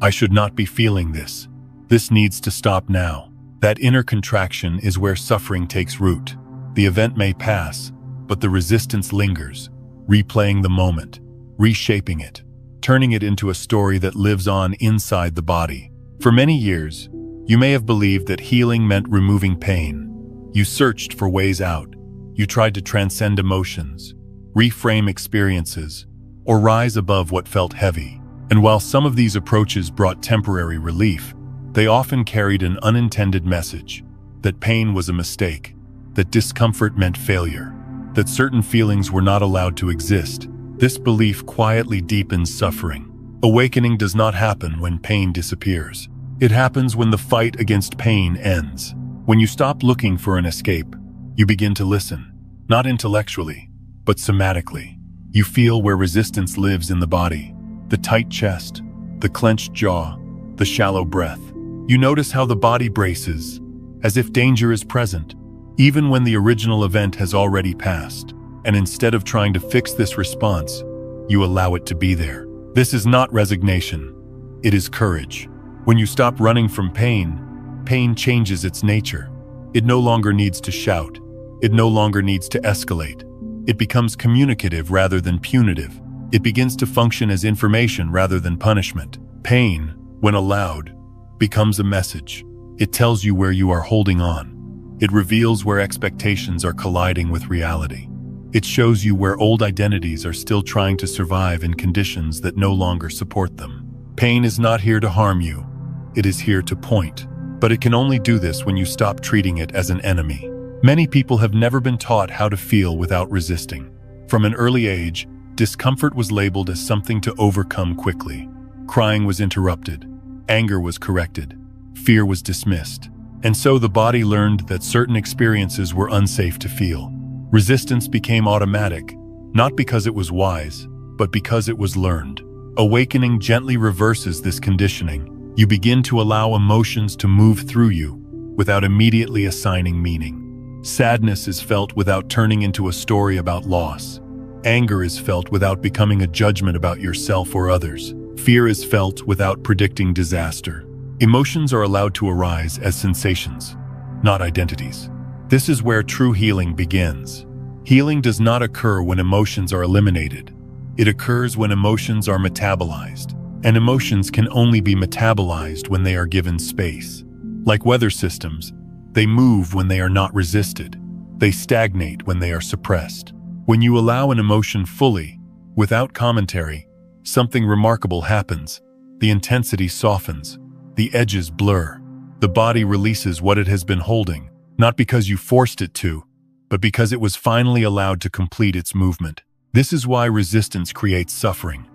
I should not be feeling this. This needs to stop now." That inner contraction is where suffering takes root. The event may pass, but the resistance lingers, replaying the moment, reshaping it, turning it into a story that lives on inside the body. For many years, you may have believed that healing meant removing pain. You searched for ways out. You tried to transcend emotions, reframe experiences, or rise above what felt heavy. And while some of these approaches brought temporary relief, they often carried an unintended message: that pain was a mistake, that discomfort meant failure, that certain feelings were not allowed to exist. This belief quietly deepens suffering. Awakening does not happen when pain disappears. It happens when the fight against pain ends. When you stop looking for an escape, you begin to listen, not intellectually, but somatically. You feel where resistance lives in the body, the tight chest, the clenched jaw, the shallow breath. You notice how the body braces, as if danger is present, even when the original event has already passed. And instead of trying to fix this response, you allow it to be there. This is not resignation. It is courage. When you stop running from pain, pain changes its nature. It no longer needs to shout. It no longer needs to escalate. It becomes communicative rather than punitive. It begins to function as information rather than punishment. Pain, when allowed, becomes a message. It tells you where you are holding on. It reveals where expectations are colliding with reality. It shows you where old identities are still trying to survive in conditions that no longer support them. Pain is not here to harm you. It is here to point. But it can only do this when you stop treating it as an enemy. Many people have never been taught how to feel without resisting. From an early age, discomfort was labeled as something to overcome quickly. Crying was interrupted. Anger was corrected. Fear was dismissed. And so the body learned that certain experiences were unsafe to feel. Resistance became automatic, not because it was wise, but because it was learned. Awakening gently reverses this conditioning. You begin to allow emotions to move through you without immediately assigning meaning. Sadness is felt without turning into a story about loss. Anger is felt without becoming a judgment about yourself or others. Fear is felt without predicting disaster. Emotions are allowed to arise as sensations, not identities. This is where true healing begins. Healing does not occur when emotions are eliminated. It occurs when emotions are metabolized, and emotions can only be metabolized when they are given space. Like weather systems, they move when they are not resisted. They stagnate when they are suppressed. When you allow an emotion fully, without commentary, something remarkable happens. The intensity softens. The edges blur. The body releases what it has been holding, not because you forced it to, but because it was finally allowed to complete its movement. This is why resistance creates suffering.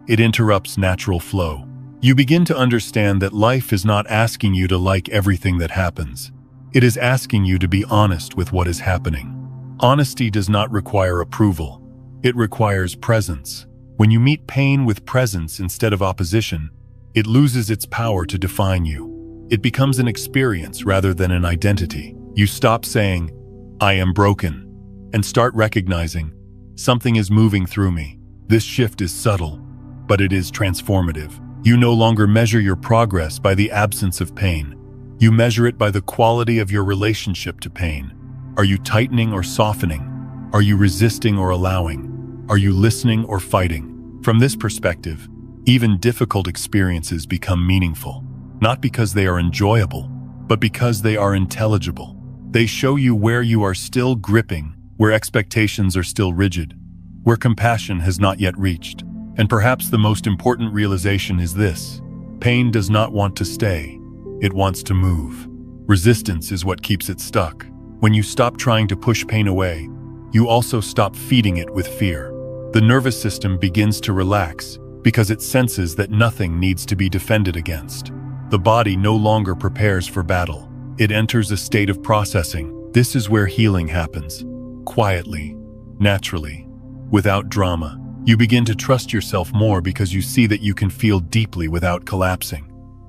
It interrupts natural flow. You begin to understand that life is not asking you to like everything that happens. It is asking you to be honest with what is happening. Honesty does not require approval. It requires presence. When you meet pain with presence instead of opposition, it loses its power to define you. It becomes an experience rather than an identity. You stop saying, "I am broken," and start recognizing, "Something is moving through me." This shift is subtle, but it is transformative. You no longer measure your progress by the absence of pain. You measure it by the quality of your relationship to pain. Are you tightening or softening? Are you resisting or allowing? Are you listening or fighting? From this perspective, even difficult experiences become meaningful, not because they are enjoyable, but because they are intelligible. They show you where you are still gripping, where expectations are still rigid, where compassion has not yet reached. And perhaps the most important realization is this: pain does not want to stay. It wants to move. Resistance is what keeps it stuck. When you stop trying to push pain away, you also stop feeding it with fear. The nervous system begins to relax because it senses that nothing needs to be defended against. The body no longer prepares for battle. It enters a state of processing. This is where healing happens. Quietly, naturally, without drama. You begin to trust yourself more because you see that you can feel deeply without collapsing.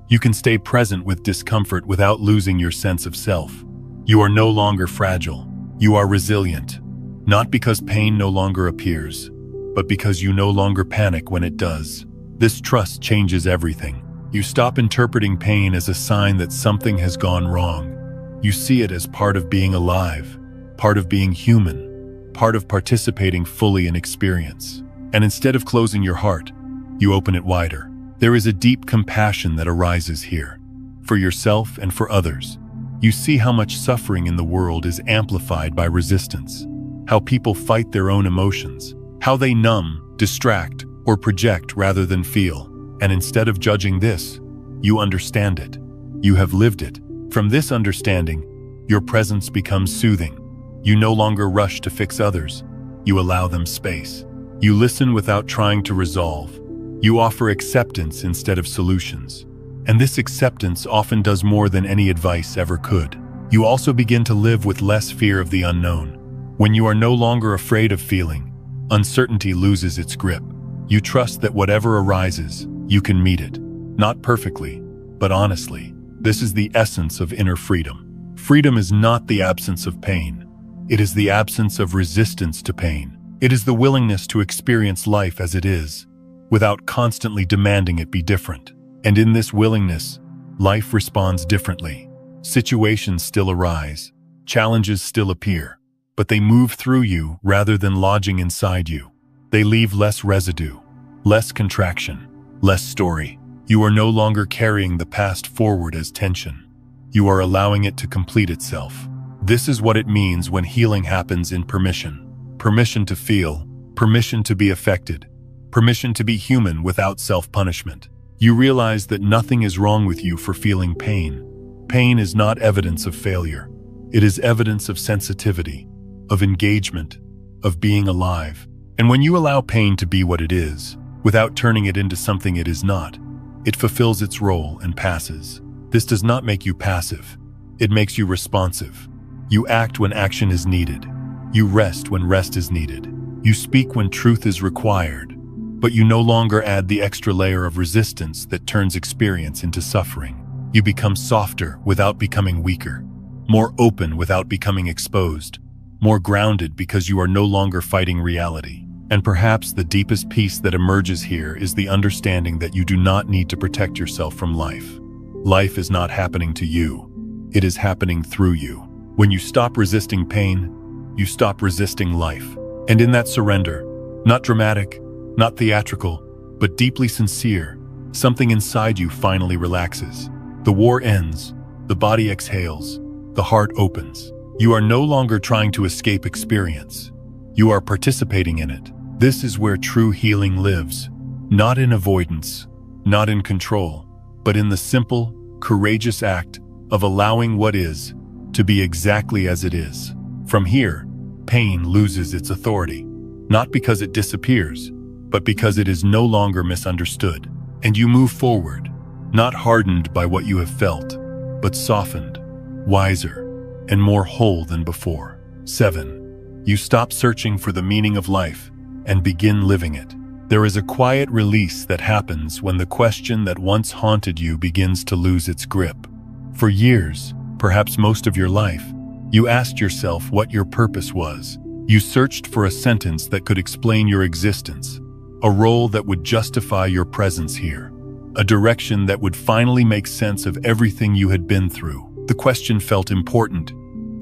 You can stay present with discomfort without losing your sense of self. You are no longer fragile. You are resilient. Not because pain no longer appears, but because you no longer panic when it does. This trust changes everything. You stop interpreting pain as a sign that something has gone wrong. You see it as part of being alive, part of being human, part of participating fully in experience. And instead of closing your heart, you open it wider. There is a deep compassion that arises here, for yourself and for others. You see how much suffering in the world is amplified by resistance, how people fight their own emotions, how they numb, distract, or project rather than feel. And instead of judging this, you understand it. You have lived it. From this understanding, your presence becomes soothing. You no longer rush to fix others. You allow them space. You listen without trying to resolve. You offer acceptance instead of solutions. And this acceptance often does more than any advice ever could. You also begin to live with less fear of the unknown. When you are no longer afraid of feeling, uncertainty loses its grip. You trust that whatever arises, you can meet it. Not perfectly, but honestly. This is the essence of inner freedom. Freedom is not the absence of pain. It is the absence of resistance to pain. It is the willingness to experience life as it is, without constantly demanding it be different. And in this willingness, life responds differently. Situations still arise, challenges still appear, but they move through you rather than lodging inside you. They leave less residue, less contraction, less story. You are no longer carrying the past forward as tension. You are allowing it to complete itself. This is what it means when healing happens in permission. Permission to feel, permission to be affected, permission to be human without self-punishment. You realize that nothing is wrong with you for feeling pain. Pain is not evidence of failure. It is evidence of sensitivity, of engagement, of being alive. And when you allow pain to be what it is, without turning it into something it is not, it fulfills its role and passes. This does not make you passive. It makes you responsive. You act when action is needed. You rest when rest is needed. You speak when truth is required. But you no longer add the extra layer of resistance that turns experience into suffering. You become softer without becoming weaker, more open without becoming exposed, more grounded because you are no longer fighting reality. And perhaps the deepest peace that emerges here is the understanding that you do not need to protect yourself from life. Life is not happening to you. It is happening through you. When you stop resisting pain, you stop resisting life. And in that surrender, not dramatic, not theatrical, but deeply sincere, something inside you finally relaxes. The war ends, the body exhales, the heart opens. You are no longer trying to escape experience. You are participating in it. This is where true healing lives, not in avoidance, not in control, but in the simple, courageous act of allowing what is to be exactly as it is. From here, pain loses its authority, not because it disappears, but because it is no longer misunderstood. And you move forward, not hardened by what you have felt, but softened, wiser, and more whole than before. 7. You stop searching for the meaning of life and begin living it. There is a quiet release that happens when the question that once haunted you begins to lose its grip. For years, perhaps most of your life, you asked yourself what your purpose was. You searched for a sentence that could explain your existence, a role that would justify your presence here, a direction that would finally make sense of everything you had been through. The question felt important,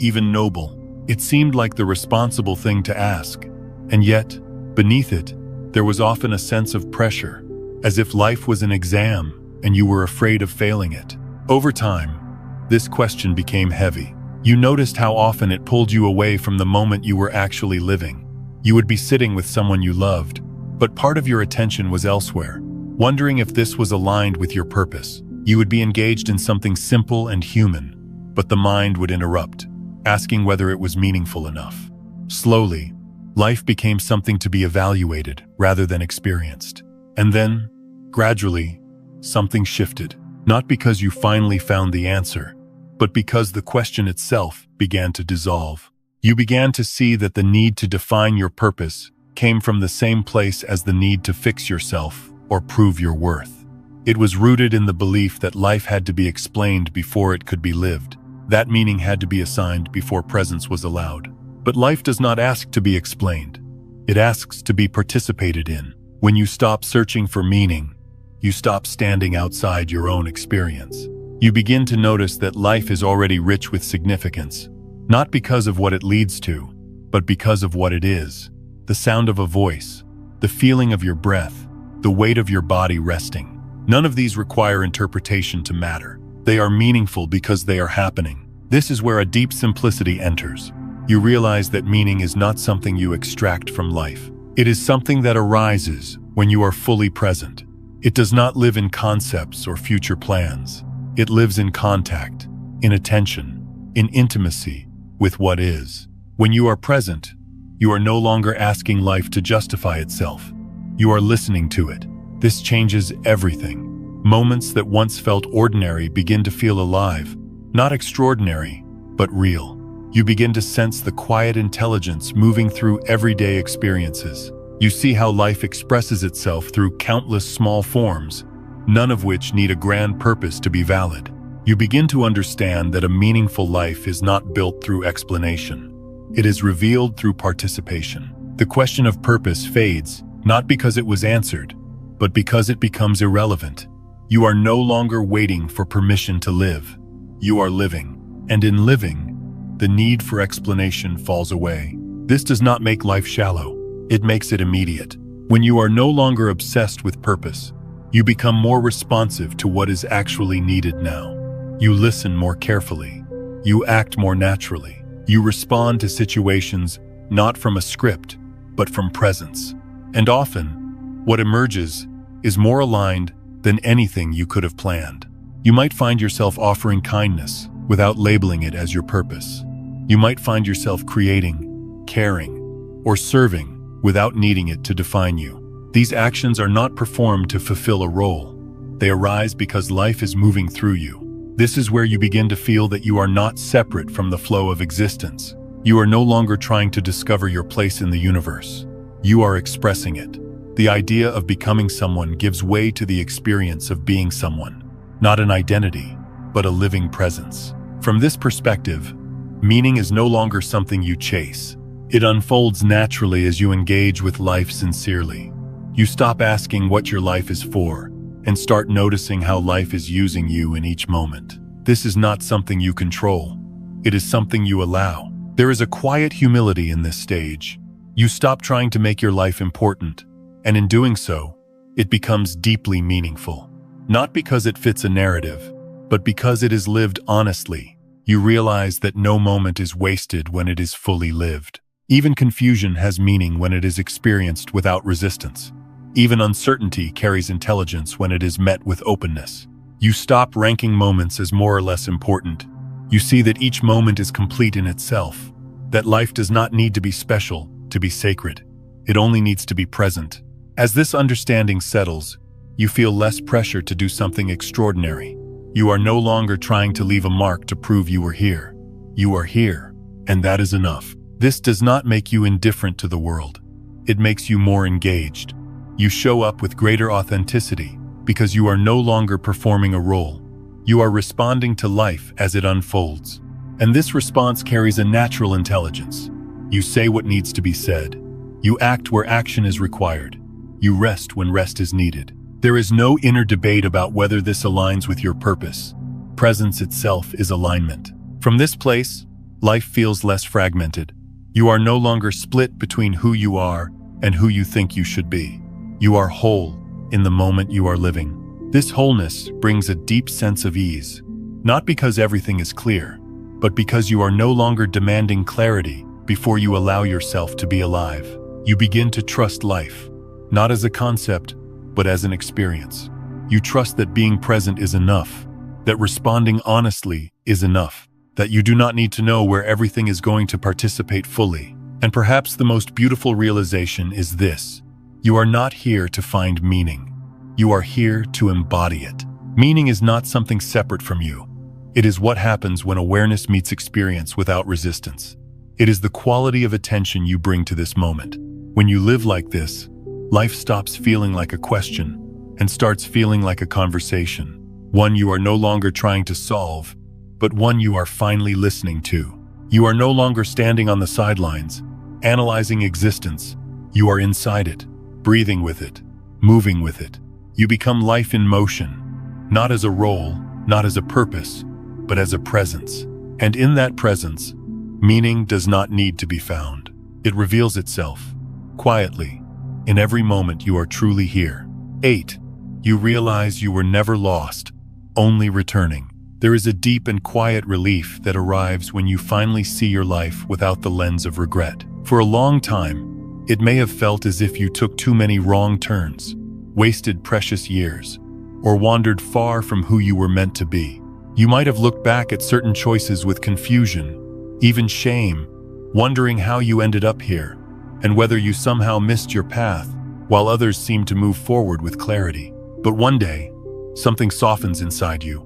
even noble. It seemed like the responsible thing to ask. And yet, beneath it, there was often a sense of pressure, as if life was an exam and you were afraid of failing it. Over time, this question became heavy. You noticed how often it pulled you away from the moment you were actually living. You would be sitting with someone you loved, but part of your attention was elsewhere, wondering if this was aligned with your purpose. You would be engaged in something simple and human, but the mind would interrupt, asking whether it was meaningful enough. Slowly, life became something to be evaluated rather than experienced. And then, gradually, something shifted, not because you finally found the answer, but because the question itself began to dissolve. You began to see that the need to define your purpose came from the same place as the need to fix yourself or prove your worth. It was rooted in the belief that life had to be explained before it could be lived. That meaning had to be assigned before presence was allowed. But life does not ask to be explained. It asks to be participated in. When you stop searching for meaning, you stop standing outside your own experience. You begin to notice that life is already rich with significance, not because of what it leads to, but because of what it is. The sound of a voice, the feeling of your breath, the weight of your body resting. None of these require interpretation to matter. They are meaningful because they are happening. This is where a deep simplicity enters. You realize that meaning is not something you extract from life. It is something that arises when you are fully present. It does not live in concepts or future plans. It lives in contact, in attention, in intimacy with what is. When you are present, you are no longer asking life to justify itself. You are listening to it. This changes everything. Moments that once felt ordinary begin to feel alive, not extraordinary, but real. You begin to sense the quiet intelligence moving through everyday experiences. You see how life expresses itself through countless small forms, none of which need a grand purpose to be valid. You begin to understand that a meaningful life is not built through explanation. It is revealed through participation. The question of purpose fades, not because it was answered, but because it becomes irrelevant. You are no longer waiting for permission to live. You are living. And in living, the need for explanation falls away. This does not make life shallow. It makes it immediate. When you are no longer obsessed with purpose, you become more responsive to what is actually needed now. You listen more carefully. You act more naturally. You respond to situations not from a script, but from presence. And often, what emerges is more aligned than anything you could have planned. You might find yourself offering kindness without labeling it as your purpose. You might find yourself creating, caring, or serving without needing it to define you. These actions are not performed to fulfill a role. They arise because life is moving through you. This is where you begin to feel that you are not separate from the flow of existence. You are no longer trying to discover your place in the universe. You are expressing it. The idea of becoming someone gives way to the experience of being someone, not an identity, but a living presence. From this perspective, meaning is no longer something you chase. It unfolds naturally as you engage with life sincerely. You stop asking what your life is for and start noticing how life is using you in each moment. This is not something you control. It is something you allow. There is a quiet humility in this stage. You stop trying to make your life important, and in doing so, it becomes deeply meaningful. Not because it fits a narrative, but because it is lived honestly. You realize that no moment is wasted when it is fully lived. Even confusion has meaning when it is experienced without resistance. Even uncertainty carries intelligence when it is met with openness. You stop ranking moments as more or less important. You see that each moment is complete in itself, that life does not need to be special to be sacred. It only needs to be present. As this understanding settles, you feel less pressure to do something extraordinary. You are no longer trying to leave a mark to prove you were here. You are here, and that is enough. This does not make you indifferent to the world. It makes you more engaged. You show up with greater authenticity because you are no longer performing a role. You are responding to life as it unfolds. And this response carries a natural intelligence. You say what needs to be said. You act where action is required. You rest when rest is needed. There is no inner debate about whether this aligns with your purpose. Presence itself is alignment. From this place, life feels less fragmented. You are no longer split between who you are and who you think you should be. You are whole in the moment you are living. This wholeness brings a deep sense of ease, not because everything is clear, but because you are no longer demanding clarity before you allow yourself to be alive. You begin to trust life, not as a concept, but as an experience. You trust that being present is enough, that responding honestly is enough, that you do not need to know where everything is going to participate fully. And perhaps the most beautiful realization is this: you are not here to find meaning. You are here to embody it. Meaning is not something separate from you. It is what happens when awareness meets experience without resistance. It is the quality of attention you bring to this moment. When you live like this, life stops feeling like a question and starts feeling like a conversation. One you are no longer trying to solve, but one you are finally listening to. You are no longer standing on the sidelines, analyzing existence. You are inside it, breathing with it, moving with it. You become life in motion, not as a role, not as a purpose, but as a presence. And in that presence, meaning does not need to be found. It reveals itself, quietly, in every moment you are truly here. 8. You realize you were never lost, only returning. There is a deep and quiet relief that arrives when you finally see your life without the lens of regret. For a long time, it may have felt as if you took too many wrong turns, wasted precious years, or wandered far from who you were meant to be. You might have looked back at certain choices with confusion, even shame, wondering how you ended up here, and whether you somehow missed your path, while others seemed to move forward with clarity. But one day, something softens inside you,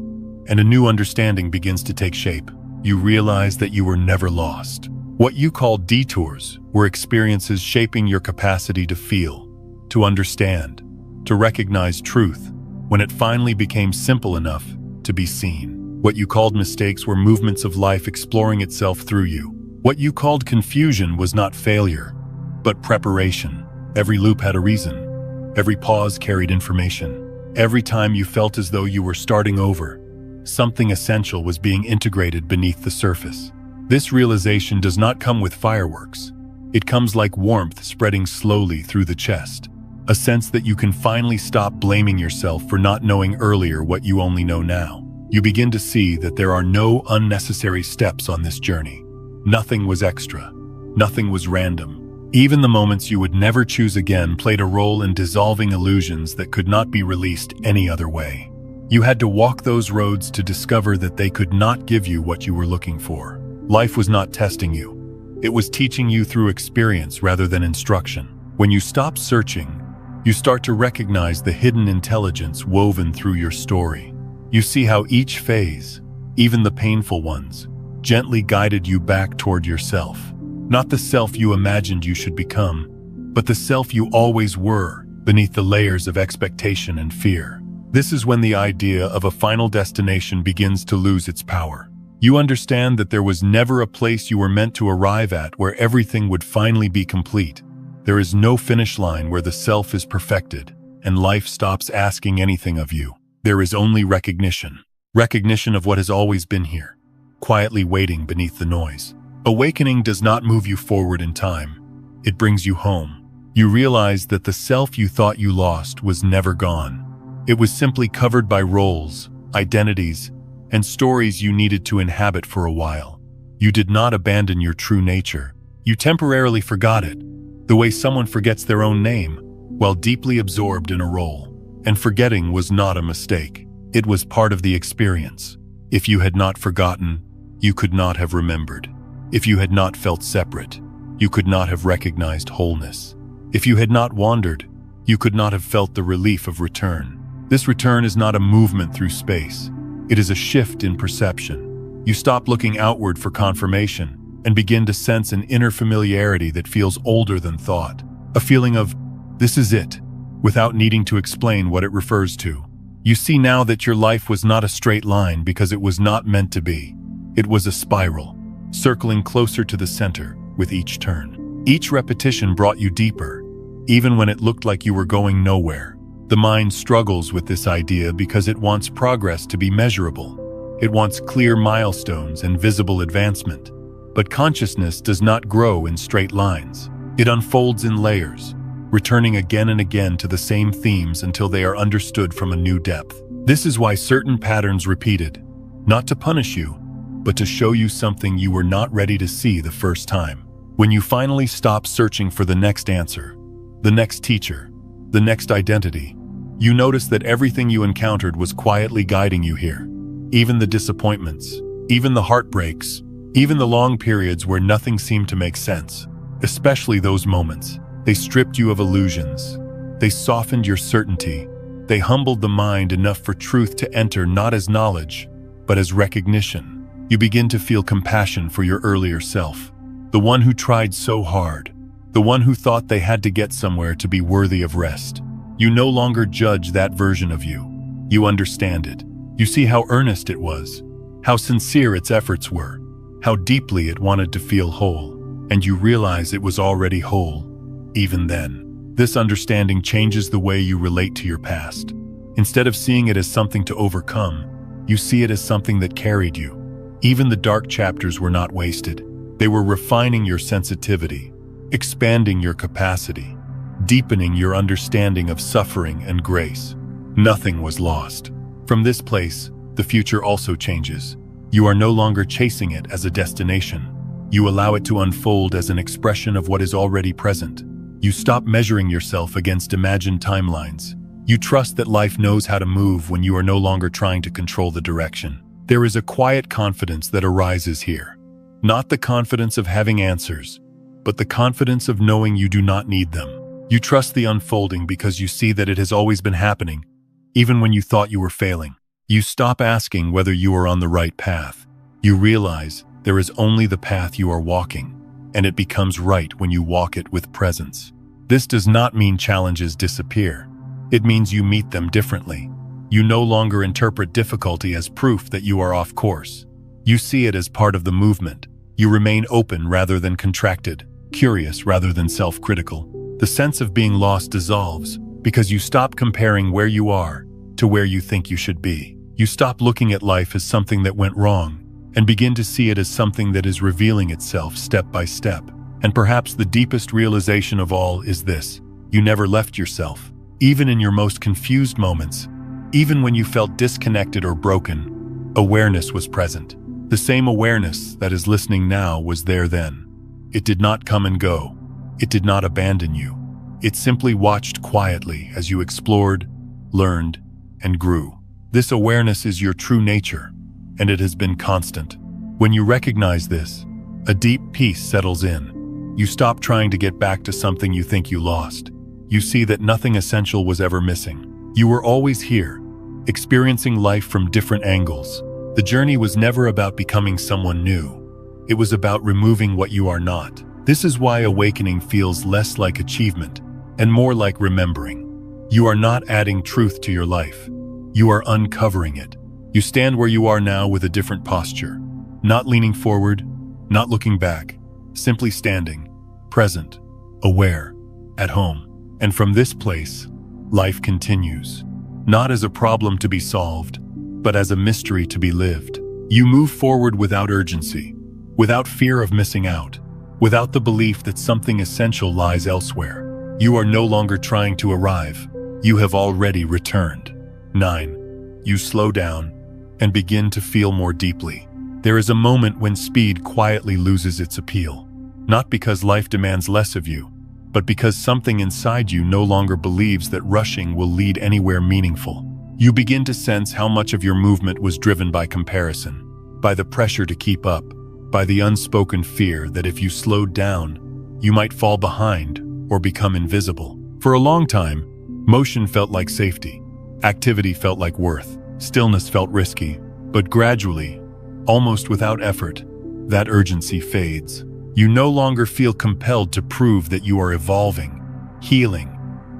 and a new understanding begins to take shape. You realize that you were never lost. What you called detours were experiences shaping your capacity to feel, to understand, to recognize truth, when it finally became simple enough to be seen. What you called mistakes were movements of life exploring itself through you. What you called confusion was not failure, but preparation. Every loop had a reason. Every pause carried information. Every time you felt as though you were starting over, something essential was being integrated beneath the surface. This realization does not come with fireworks. It comes like warmth spreading slowly through the chest. A sense that you can finally stop blaming yourself for not knowing earlier what you only know now. You begin to see that there are no unnecessary steps on this journey. Nothing was extra. Nothing was random. Even the moments you would never choose again played a role in dissolving illusions that could not be released any other way. You had to walk those roads to discover that they could not give you what you were looking for. Life was not testing you. It was teaching you through experience rather than instruction. When you stop searching, you start to recognize the hidden intelligence woven through your story. You see how each phase, even the painful ones, gently guided you back toward yourself. Not the self you imagined you should become, but the self you always were, beneath the layers of expectation and fear. This is when the idea of a final destination begins to lose its power. You understand that there was never a place you were meant to arrive at where everything would finally be complete. There is no finish line where the self is perfected, and life stops asking anything of you. There is only recognition. Recognition of what has always been here, quietly waiting beneath the noise. Awakening does not move you forward in time. It brings you home. You realize that the self you thought you lost was never gone. It was simply covered by roles, identities, and stories you needed to inhabit for a while. You did not abandon your true nature. You temporarily forgot it, the way someone forgets their own name, while deeply absorbed in a role. And forgetting was not a mistake. It was part of the experience. If you had not forgotten, you could not have remembered. If you had not felt separate, you could not have recognized wholeness. If you had not wandered, you could not have felt the relief of return. This return is not a movement through space. It is a shift in perception. You stop looking outward for confirmation and begin to sense an inner familiarity that feels older than thought. A feeling of, this is it, without needing to explain what it refers to. You see now that your life was not a straight line because it was not meant to be. It was a spiral, circling closer to the center with each turn. Each repetition brought you deeper, even when it looked like you were going nowhere. The mind struggles with this idea because it wants progress to be measurable. It wants clear milestones and visible advancement. But consciousness does not grow in straight lines. It unfolds in layers, returning again and again to the same themes until they are understood from a new depth. This is why certain patterns repeated, not to punish you, but to show you something you were not ready to see the first time. When you finally stop searching for the next answer, the next teacher, the next identity, you notice that everything you encountered was quietly guiding you here. Even the disappointments, even the heartbreaks, even the long periods where nothing seemed to make sense. Especially those moments. They stripped you of illusions. They softened your certainty. They humbled the mind enough for truth to enter not as knowledge, but as recognition. You begin to feel compassion for your earlier self. The one who tried so hard. The one who thought they had to get somewhere to be worthy of rest. You no longer judge that version of you. You understand it. You see how earnest it was, how sincere its efforts were, how deeply it wanted to feel whole. And you realize it was already whole, even then. This understanding changes the way you relate to your past. Instead of seeing it as something to overcome, you see it as something that carried you. Even the dark chapters were not wasted. They were refining your sensitivity, expanding your capacity, deepening your understanding of suffering and grace. Nothing was lost. From this place, the future also changes. You are no longer chasing it as a destination. You allow it to unfold as an expression of what is already present. You stop measuring yourself against imagined timelines. You trust that life knows how to move when you are no longer trying to control the direction. There is a quiet confidence that arises here. Not the confidence of having answers, but the confidence of knowing you do not need them. You trust the unfolding because you see that it has always been happening, even when you thought you were failing. You stop asking whether you are on the right path. You realize there is only the path you are walking, and it becomes right when you walk it with presence. This does not mean challenges disappear. It means you meet them differently. You no longer interpret difficulty as proof that you are off course. You see it as part of the movement. You remain open rather than contracted, curious rather than self-critical. The sense of being lost dissolves because you stop comparing where you are to where you think you should be. You stop looking at life as something that went wrong and begin to see it as something that is revealing itself step by step. And perhaps the deepest realization of all is this: you never left yourself. Even in your most confused moments, even when you felt disconnected or broken, awareness was present. The same awareness that is listening now was there then. It did not come and go. It did not abandon you. It simply watched quietly as you explored, learned, and grew. This awareness is your true nature, and it has been constant. When you recognize this, a deep peace settles in. You stop trying to get back to something you think you lost. You see that nothing essential was ever missing. You were always here, experiencing life from different angles. The journey was never about becoming someone new. It was about removing what you are not. This is why awakening feels less like achievement and more like remembering. You are not adding truth to your life. You are uncovering it. You stand where you are now with a different posture, not leaning forward, not looking back, simply standing, present, aware, at home. And from this place, life continues, not as a problem to be solved, but as a mystery to be lived. You move forward without urgency, without fear of missing out, without the belief that something essential lies elsewhere. You are no longer trying to arrive. You have already returned. 9. You slow down and begin to feel more deeply. There is a moment when speed quietly loses its appeal, not because life demands less of you, but because something inside you no longer believes that rushing will lead anywhere meaningful. You begin to sense how much of your movement was driven by comparison, by the pressure to keep up, by the unspoken fear that if you slowed down, you might fall behind or become invisible. For a long time, motion felt like safety, activity felt like worth, stillness felt risky, but gradually, almost without effort, that urgency fades. You no longer feel compelled to prove that you are evolving, healing,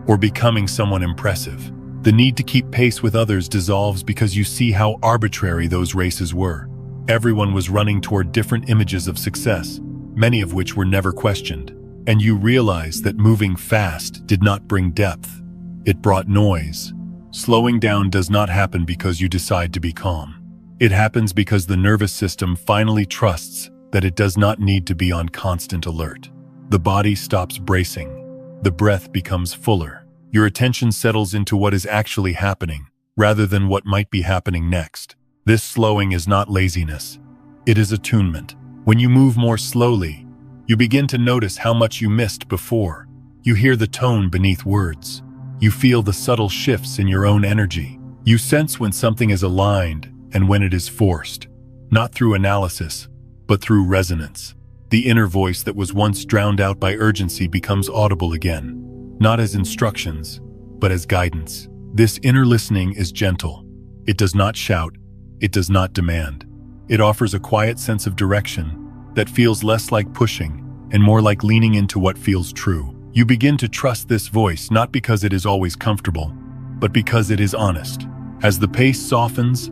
or becoming someone impressive. The need to keep pace with others dissolves because you see how arbitrary those races were. Everyone was running toward different images of success, many of which were never questioned. And you realize that moving fast did not bring depth. It brought noise. Slowing down does not happen because you decide to be calm. It happens because the nervous system finally trusts that it does not need to be on constant alert. The body stops bracing. The breath becomes fuller. Your attention settles into what is actually happening, rather than what might be happening next. This slowing is not laziness. It is attunement. When you move more slowly, you begin to notice how much you missed before. You hear the tone beneath words. You feel the subtle shifts in your own energy. You sense when something is aligned and when it is forced, not through analysis, but through resonance. The inner voice that was once drowned out by urgency becomes audible again, not as instructions, but as guidance. This inner listening is gentle. It does not shout. It does not demand. It offers a quiet sense of direction that feels less like pushing and more like leaning into what feels true. You begin to trust this voice not because it is always comfortable, but because it is honest. As the pace softens,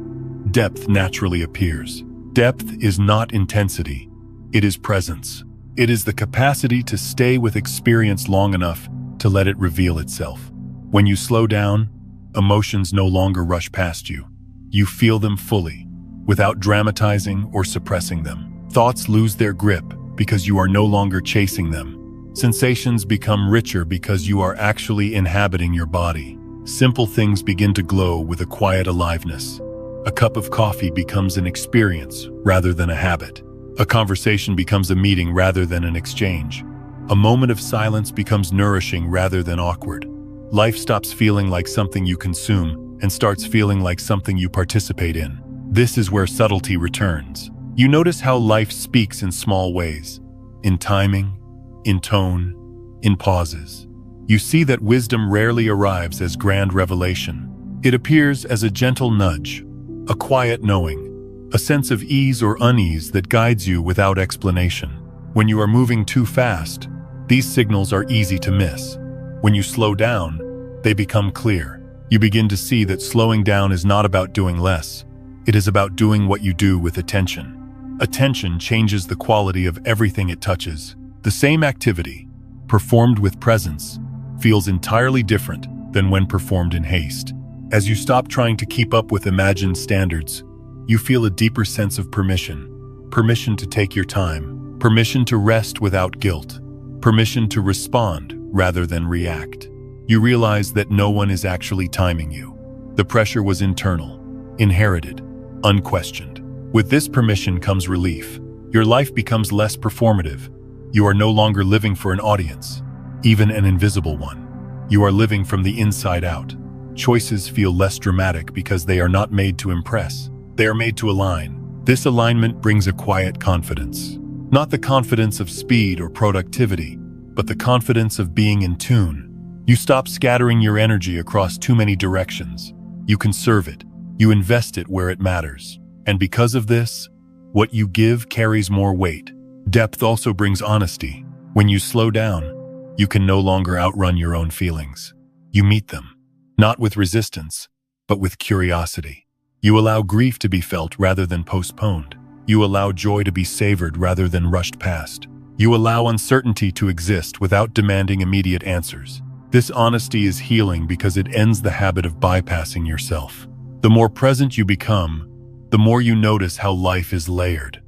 depth naturally appears. Depth is not intensity. It is presence. It is the capacity to stay with experience long enough to let it reveal itself. When you slow down, emotions no longer rush past you. You feel them fully, without dramatizing or suppressing them. Thoughts lose their grip because you are no longer chasing them. Sensations become richer because you are actually inhabiting your body. Simple things begin to glow with a quiet aliveness. A cup of coffee becomes an experience rather than a habit. A conversation becomes a meeting rather than an exchange. A moment of silence becomes nourishing rather than awkward. Life stops feeling like something you consume and starts feeling like something you participate in. This is where subtlety returns. You notice how life speaks in small ways, in timing, in tone, in pauses. You see that wisdom rarely arrives as grand revelation. It appears as a gentle nudge, a quiet knowing, a sense of ease or unease that guides you without explanation. When you are moving too fast, these signals are easy to miss. When you slow down, they become clear. You begin to see that slowing down is not about doing less. It is about doing what you do with attention. Attention changes the quality of everything it touches. The same activity, performed with presence, feels entirely different than when performed in haste. As you stop trying to keep up with imagined standards, you feel a deeper sense of permission. Permission to take your time. Permission to rest without guilt. Permission to respond rather than react. You realize that no one is actually timing you. The pressure was internal, inherited, unquestioned. With this permission comes relief. Your life becomes less performative. You are no longer living for an audience, even an invisible one. You are living from the inside out. Choices feel less dramatic because they are not made to impress. They are made to align. This alignment brings a quiet confidence. Not the confidence of speed or productivity, but the confidence of being in tune. You stop scattering your energy across too many directions. You conserve it. You invest it where it matters. And because of this, what you give carries more weight. Depth also brings honesty. When you slow down, you can no longer outrun your own feelings. You meet them, not with resistance, but with curiosity. You allow grief to be felt rather than postponed. You allow joy to be savored rather than rushed past. You allow uncertainty to exist without demanding immediate answers. This honesty is healing because it ends the habit of bypassing yourself. The more present you become, the more you notice how life is layered.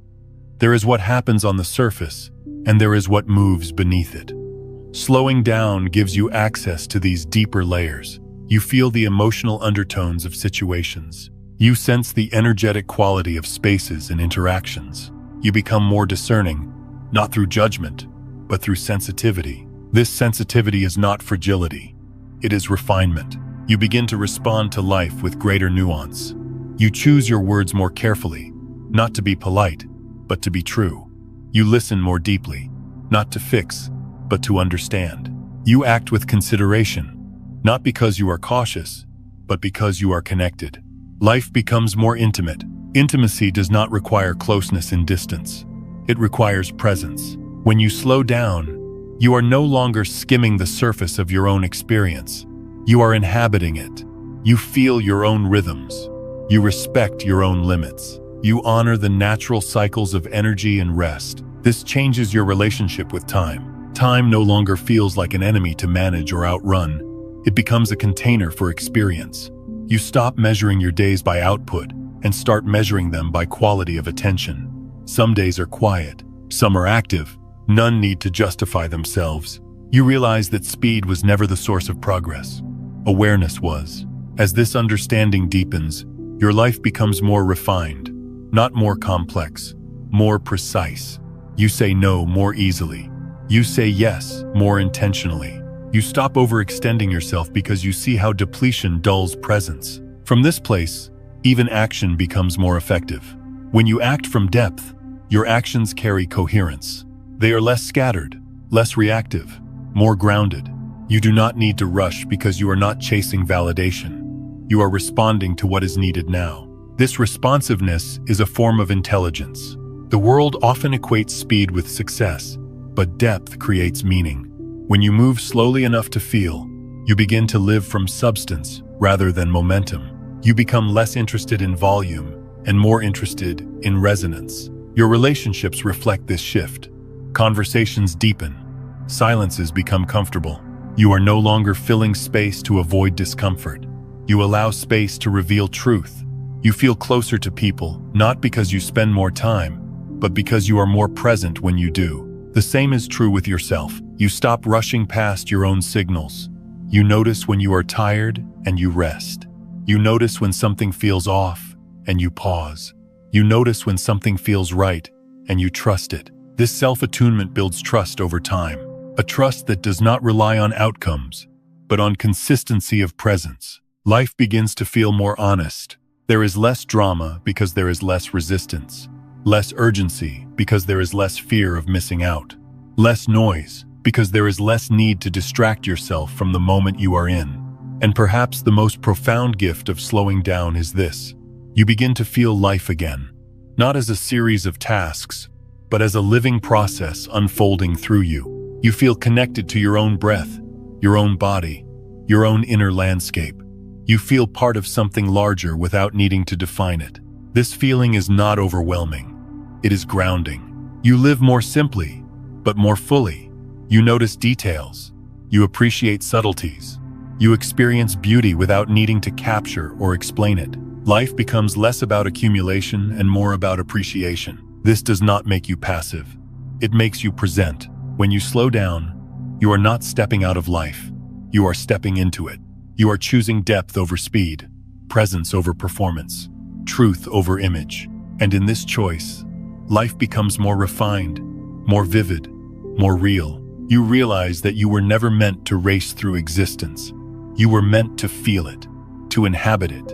There is what happens on the surface, and there is what moves beneath it. Slowing down gives you access to these deeper layers. You feel the emotional undertones of situations. You sense the energetic quality of spaces and interactions. You become more discerning, not through judgment, but through sensitivity. This sensitivity is not fragility. It is refinement. You begin to respond to life with greater nuance. You choose your words more carefully, not to be polite, but to be true. You listen more deeply, not to fix, but to understand. You act with consideration, not because you are cautious, but because you are connected. Life becomes more intimate. Intimacy does not require closeness in distance. It requires presence. When you slow down, you are no longer skimming the surface of your own experience. You are inhabiting it. You feel your own rhythms. You respect your own limits. You honor the natural cycles of energy and rest. This changes your relationship with time. Time no longer feels like an enemy to manage or outrun. It becomes a container for experience. You stop measuring your days by output and start measuring them by quality of attention. Some days are quiet, some are active. None need to justify themselves. You realize that speed was never the source of progress. Awareness was. As this understanding deepens, your life becomes more refined, not more complex, more precise. You say no more easily. You say yes more intentionally. You stop overextending yourself because you see how depletion dulls presence. From this place, even action becomes more effective. When you act from depth, your actions carry coherence. They are less scattered, less reactive, more grounded. You do not need to rush because you are not chasing validation. You are responding to what is needed now. This responsiveness is a form of intelligence. The world often equates speed with success, but depth creates meaning. When you move slowly enough to feel, you begin to live from substance rather than momentum. You become less interested in volume and more interested in resonance. Your relationships reflect this shift. Conversations deepen. Silences become comfortable. You are no longer filling space to avoid discomfort. You allow space to reveal truth. You feel closer to people, not because you spend more time, but because you are more present when you do. The same is true with yourself. You stop rushing past your own signals. You notice when you are tired and you rest. You notice when something feels off and you pause. You notice when something feels right and you trust it. This self-attunement builds trust over time, a trust that does not rely on outcomes, but on consistency of presence. Life begins to feel more honest. There is less drama because there is less resistance, less urgency because there is less fear of missing out, less noise because there is less need to distract yourself from the moment you are in. And perhaps the most profound gift of slowing down is this. You begin to feel life again, not as a series of tasks, but as a living process unfolding through you. You feel connected to your own breath, your own body, your own inner landscape. You feel part of something larger without needing to define it. This feeling is not overwhelming. It is grounding. You live more simply, but more fully. You notice details. You appreciate subtleties. You experience beauty without needing to capture or explain it. Life becomes less about accumulation and more about appreciation. This does not make you passive. It makes you present. When you slow down, you are not stepping out of life. You are stepping into it. You are choosing depth over speed, presence over performance, truth over image. And in this choice, life becomes more refined, more vivid, more real. You realize that you were never meant to race through existence. You were meant to feel it, to inhabit it,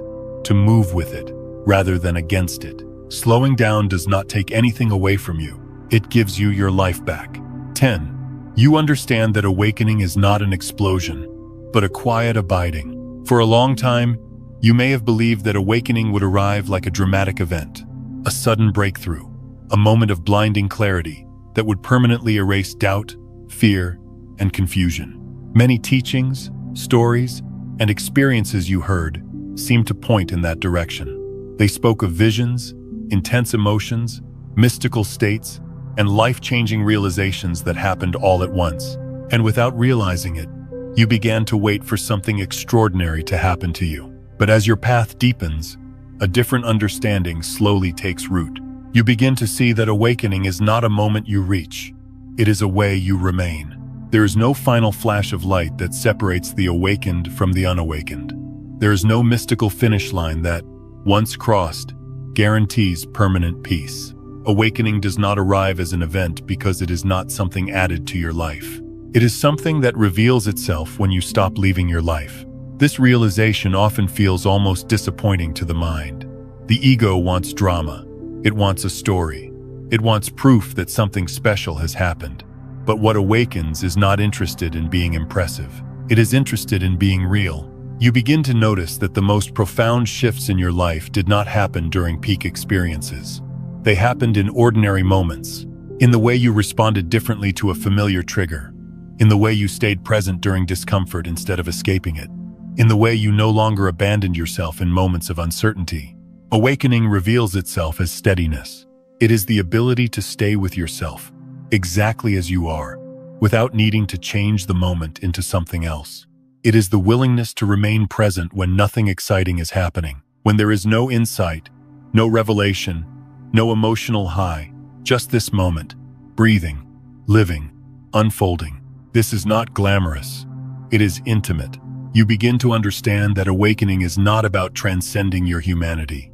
to move with it, rather than against it. Slowing down does not take anything away from you. It gives you your life back. 10. You understand that awakening is not an explosion, but a quiet abiding. For a long time, you may have believed that awakening would arrive like a dramatic event, a sudden breakthrough, a moment of blinding clarity that would permanently erase doubt, fear, and confusion. Many teachings, stories, and experiences you heard seemed to point in that direction. They spoke of visions, intense emotions, mystical states, and life-changing realizations that happened all at once. And without realizing it, you began to wait for something extraordinary to happen to you. But as your path deepens, a different understanding slowly takes root. You begin to see that awakening is not a moment you reach. It is a way you remain. There is no final flash of light that separates the awakened from the unawakened. There is no mystical finish line that, once crossed, guarantees permanent peace. Awakening does not arrive as an event because it is not something added to your life. It is something that reveals itself when you stop leaving your life. This realization often feels almost disappointing to the mind. The ego wants drama. It wants a story. It wants proof that something special has happened. But what awakens is not interested in being impressive. It is interested in being real. You begin to notice that the most profound shifts in your life did not happen during peak experiences. They happened in ordinary moments, in the way you responded differently to a familiar trigger, in the way you stayed present during discomfort instead of escaping it, in the way you no longer abandoned yourself in moments of uncertainty. Awakening reveals itself as steadiness. It is the ability to stay with yourself, exactly as you are, without needing to change the moment into something else. It is the willingness to remain present when nothing exciting is happening, when there is no insight, no revelation, no emotional high, just this moment, breathing, living, unfolding. This is not glamorous. It is intimate. You begin to understand that awakening is not about transcending your humanity.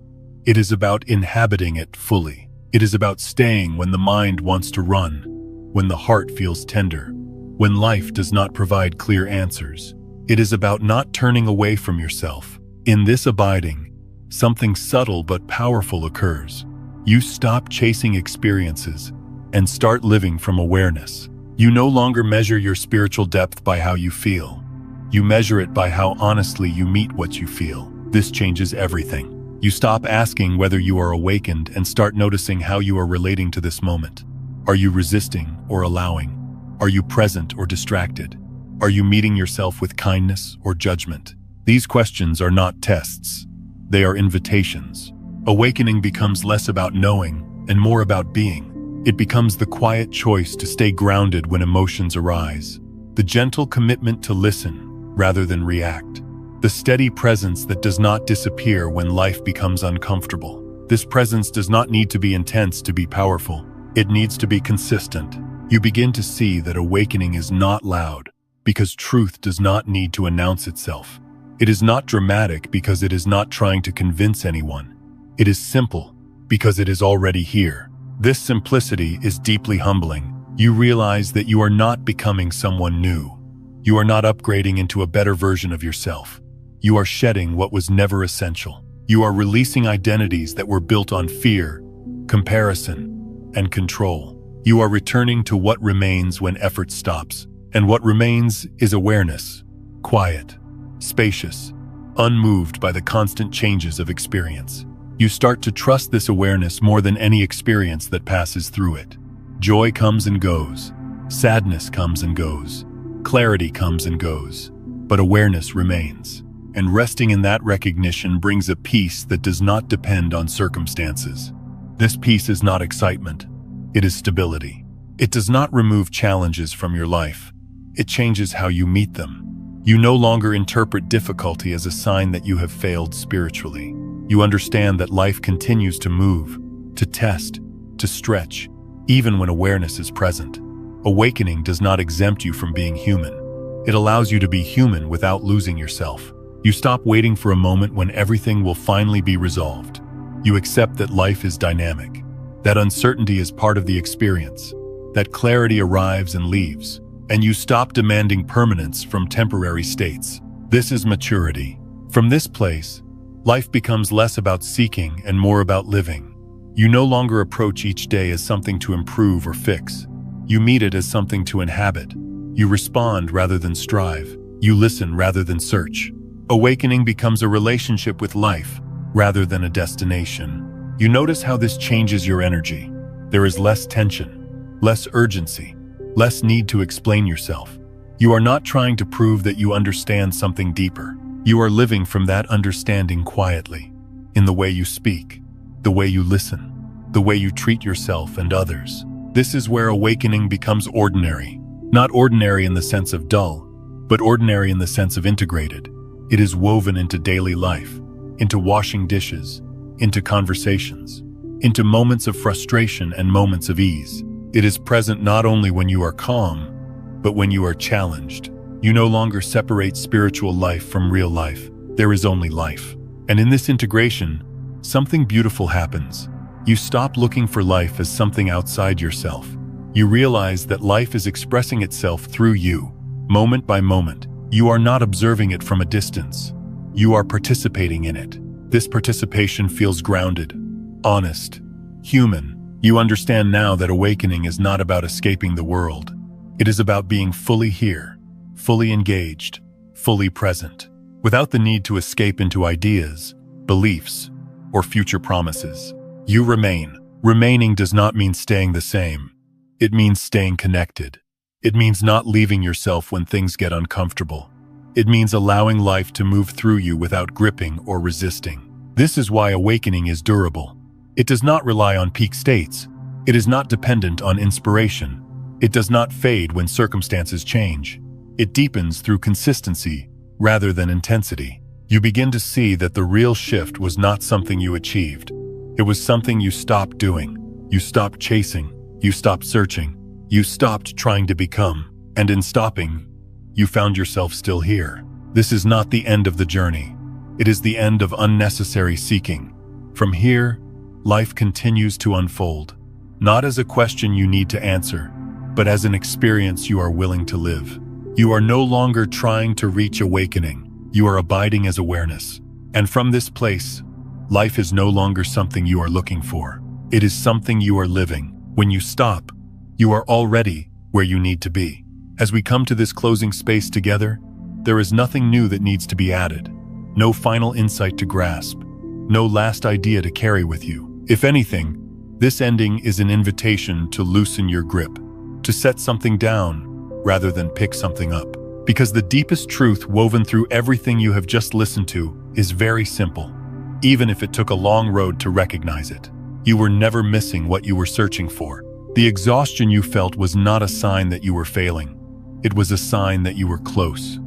It is about inhabiting it fully. It is about staying when the mind wants to run, when the heart feels tender, when life does not provide clear answers. It is about not turning away from yourself. In this abiding, something subtle but powerful occurs. You stop chasing experiences and start living from awareness. You no longer measure your spiritual depth by how you feel. You measure it by how honestly you meet what you feel. This changes everything. You stop asking whether you are awakened and start noticing how you are relating to this moment. Are you resisting or allowing? Are you present or distracted? Are you meeting yourself with kindness or judgment? These questions are not tests. They are invitations. Awakening becomes less about knowing and more about being. It becomes the quiet choice to stay grounded when emotions arise, the gentle commitment to listen rather than react, the steady presence that does not disappear when life becomes uncomfortable. This presence does not need to be intense to be powerful. It needs to be consistent. You begin to see that awakening is not loud, because truth does not need to announce itself. It is not dramatic because it is not trying to convince anyone. It is simple because it is already here. This simplicity is deeply humbling. You realize that you are not becoming someone new. You are not upgrading into a better version of yourself. You are shedding what was never essential. You are releasing identities that were built on fear, comparison, and control. You are returning to what remains when effort stops. And what remains is awareness, quiet, spacious, unmoved by the constant changes of experience. You start to trust this awareness more than any experience that passes through it. Joy comes and goes. Sadness comes and goes. Clarity comes and goes. But awareness remains. And resting in that recognition brings a peace that does not depend on circumstances. This peace is not excitement. It is stability. It does not remove challenges from your life. It changes how you meet them. You no longer interpret difficulty as a sign that you have failed spiritually. You understand that life continues to move, to test, to stretch, even when awareness is present. Awakening does not exempt you from being human. It allows you to be human without losing yourself. You stop waiting for a moment when everything will finally be resolved. You accept that life is dynamic, that uncertainty is part of the experience, that clarity arrives and leaves, and you stop demanding permanence from temporary states. This is maturity. From this place, life becomes less about seeking and more about living. You no longer approach each day as something to improve or fix. You meet it as something to inhabit. You respond rather than strive. You listen rather than search. Awakening becomes a relationship with life rather than a destination. You notice how this changes your energy. There is less tension, less urgency, less need to explain yourself. You are not trying to prove that you understand something deeper. You are living from that understanding quietly, in the way you speak, the way you listen, the way you treat yourself and others. This is where awakening becomes ordinary. Not ordinary in the sense of dull, but ordinary in the sense of integrated. It is woven into daily life, into washing dishes, into conversations, into moments of frustration and moments of ease. It is present not only when you are calm, but when you are challenged. You no longer separate spiritual life from real life. There is only life. And in this integration, something beautiful happens. You stop looking for life as something outside yourself. You realize that life is expressing itself through you, moment by moment. You are not observing it from a distance. You are participating in it. This participation feels grounded, honest, human. You understand now that awakening is not about escaping the world. It is about being fully here, fully engaged, fully present, without the need to escape into ideas, beliefs, or future promises. You remain. Remaining does not mean staying the same. It means staying connected. It means not leaving yourself when things get uncomfortable. It means allowing life to move through you without gripping or resisting. This is why awakening is durable. It does not rely on peak states. It is not dependent on inspiration. It does not fade when circumstances change. It deepens through consistency rather than intensity. You begin to see that the real shift was not something you achieved. It was something you stopped doing. You stopped chasing. You stopped searching. You stopped trying to become. And in stopping, you found yourself still here. This is not the end of the journey. It is the end of unnecessary seeking. From here, life continues to unfold, not as a question you need to answer, but as an experience you are willing to live. You are no longer trying to reach awakening. You are abiding as awareness. And from this place, life is no longer something you are looking for. It is something you are living. When you stop, you are already where you need to be. As we come to this closing space together, there is nothing new that needs to be added. No final insight to grasp. No last idea to carry with you. If anything, this ending is an invitation to loosen your grip, to set something down rather than pick something up. Because the deepest truth woven through everything you have just listened to is very simple, even if it took a long road to recognize it. You were never missing what you were searching for. The exhaustion you felt was not a sign that you were failing. It was a sign that you were close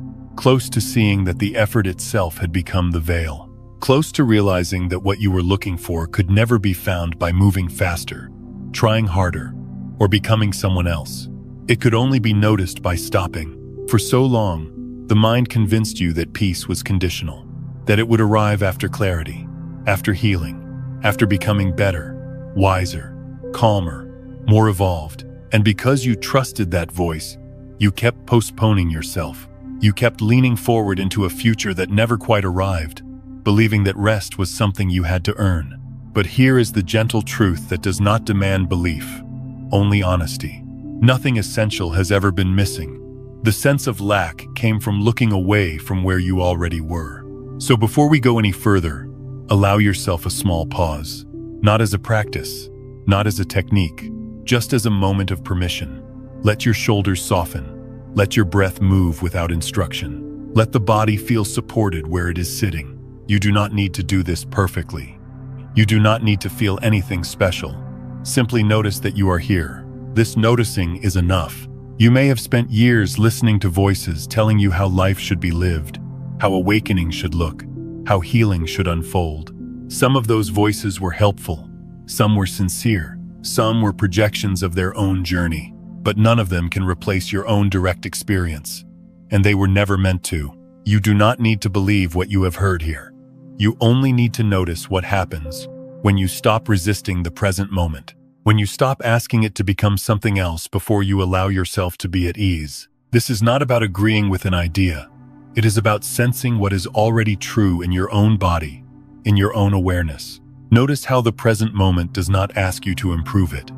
to seeing that the effort itself had become the veil. Close to realizing that what you were looking for could never be found by moving faster, trying harder, or becoming someone else. It could only be noticed by stopping. For so long, the mind convinced you that peace was conditional, that it would arrive after clarity, after healing, after becoming better, wiser, calmer, more evolved. And because you trusted that voice, you kept postponing yourself. You kept leaning forward into a future that never quite arrived, believing that rest was something you had to earn. But here is the gentle truth that does not demand belief, only honesty. Nothing essential has ever been missing. The sense of lack came from looking away from where you already were. So before we go any further, allow yourself a small pause. Not as a practice, not as a technique, just as a moment of permission. Let your shoulders soften. Let your breath move without instruction. Let the body feel supported where it is sitting. You do not need to do this perfectly. You do not need to feel anything special. Simply notice that you are here. This noticing is enough. You may have spent years listening to voices telling you how life should be lived, how awakening should look, how healing should unfold. Some of those voices were helpful. Some were sincere. Some were projections of their own journey. But none of them can replace your own direct experience. And they were never meant to. You do not need to believe what you have heard here. You only need to notice what happens when you stop resisting the present moment. When you stop asking it to become something else before you allow yourself to be at ease. This is not about agreeing with an idea. It is about sensing what is already true in your own body, in your own awareness. Notice how the present moment does not ask you to improve it.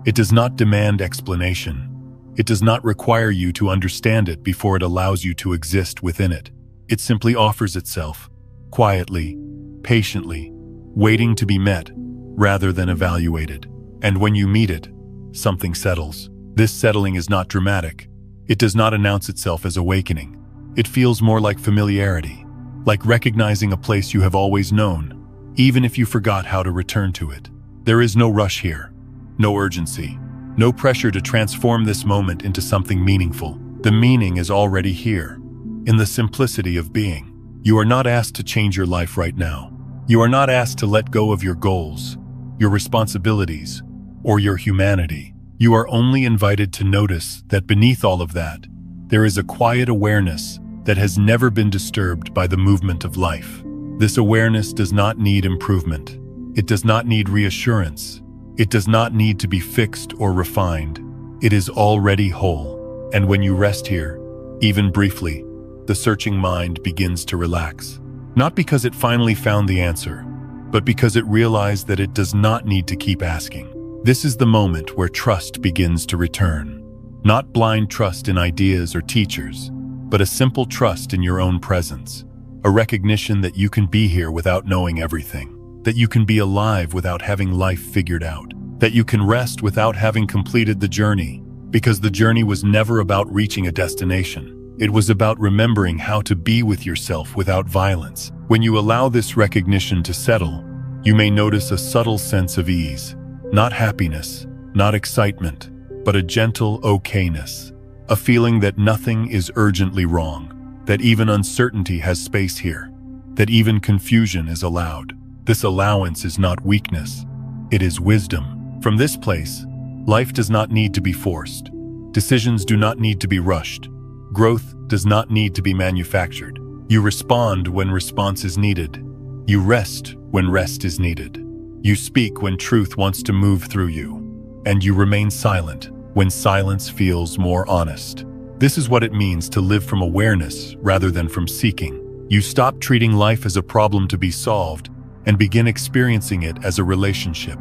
It does not demand explanation. It does not require you to understand it before it allows you to exist within it. It simply offers itself, quietly, patiently, waiting to be met, rather than evaluated. And when you meet it, something settles. This settling is not dramatic. It does not announce itself as awakening. It feels more like familiarity, like recognizing a place you have always known, even if you forgot how to return to it. There is no rush here. No urgency, no pressure to transform this moment into something meaningful. The meaning is already here, in the simplicity of being. You are not asked to change your life right now. You are not asked to let go of your goals. your responsibilities, or your humanity. You are only invited to notice that beneath all of that, there is a quiet awareness that has never been disturbed by the movement of life. This awareness does not need improvement. It does not need reassurance. It does not need to be fixed or refined. It is already whole. And when you rest here, even briefly, the searching mind begins to relax. Not because it finally found the answer, but because it realized that it does not need to keep asking. This is the moment where trust begins to return. Not blind trust in ideas or teachers, but a simple trust in your own presence. A recognition that you can be here without knowing everything. That you can be alive without having life figured out. That you can rest without having completed the journey. Because the journey was never about reaching a destination. It was about remembering how to be with yourself without violence. When you allow this recognition to settle, you may notice a subtle sense of ease. Not happiness, not excitement, but a gentle okayness. A feeling that nothing is urgently wrong. That even uncertainty has space here. That even confusion is allowed. This allowance is not weakness. It is wisdom. From this place, life does not need to be forced. Decisions do not need to be rushed. Growth does not need to be manufactured. You respond when response is needed. You rest when rest is needed. You speak when truth wants to move through you. And you remain silent when silence feels more honest. This is what it means to live from awareness rather than from seeking. You stop treating life as a problem to be solved and begin experiencing it as a relationship.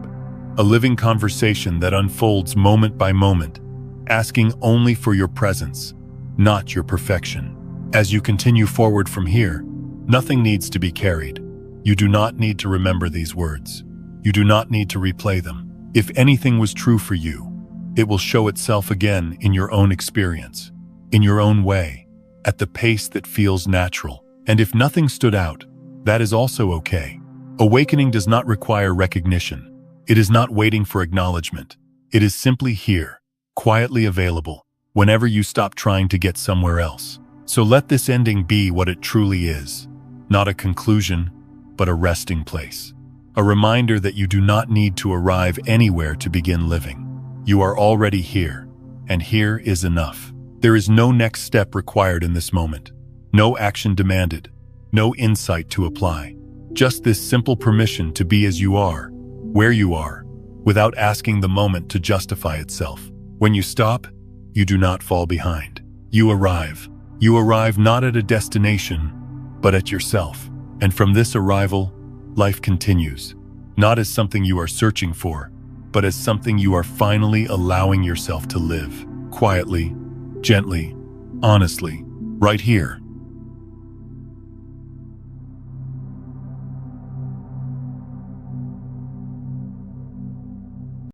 A living conversation that unfolds moment by moment, asking only for your presence, not your perfection. As you continue forward from here, nothing needs to be carried. You do not need to remember these words. You do not need to replay them. If anything was true for you, it will show itself again in your own experience, in your own way, at the pace that feels natural. And if nothing stood out, that is also okay. Awakening does not require recognition. It is not waiting for acknowledgement. It is simply here, quietly available, whenever you stop trying to get somewhere else. So let this ending be what it truly is. Not a conclusion, but a resting place. A reminder that you do not need to arrive anywhere to begin living. You are already here, and here is enough. There is no next step required in this moment. No action demanded. No insight to apply. Just this simple permission to be as you are, where you are, without asking the moment to justify itself. When you stop, you do not fall behind. You arrive. You arrive not at a destination, but at yourself. And from this arrival, life continues. Not as something you are searching for, but as something you are finally allowing yourself to live. Quietly, gently, honestly, right here,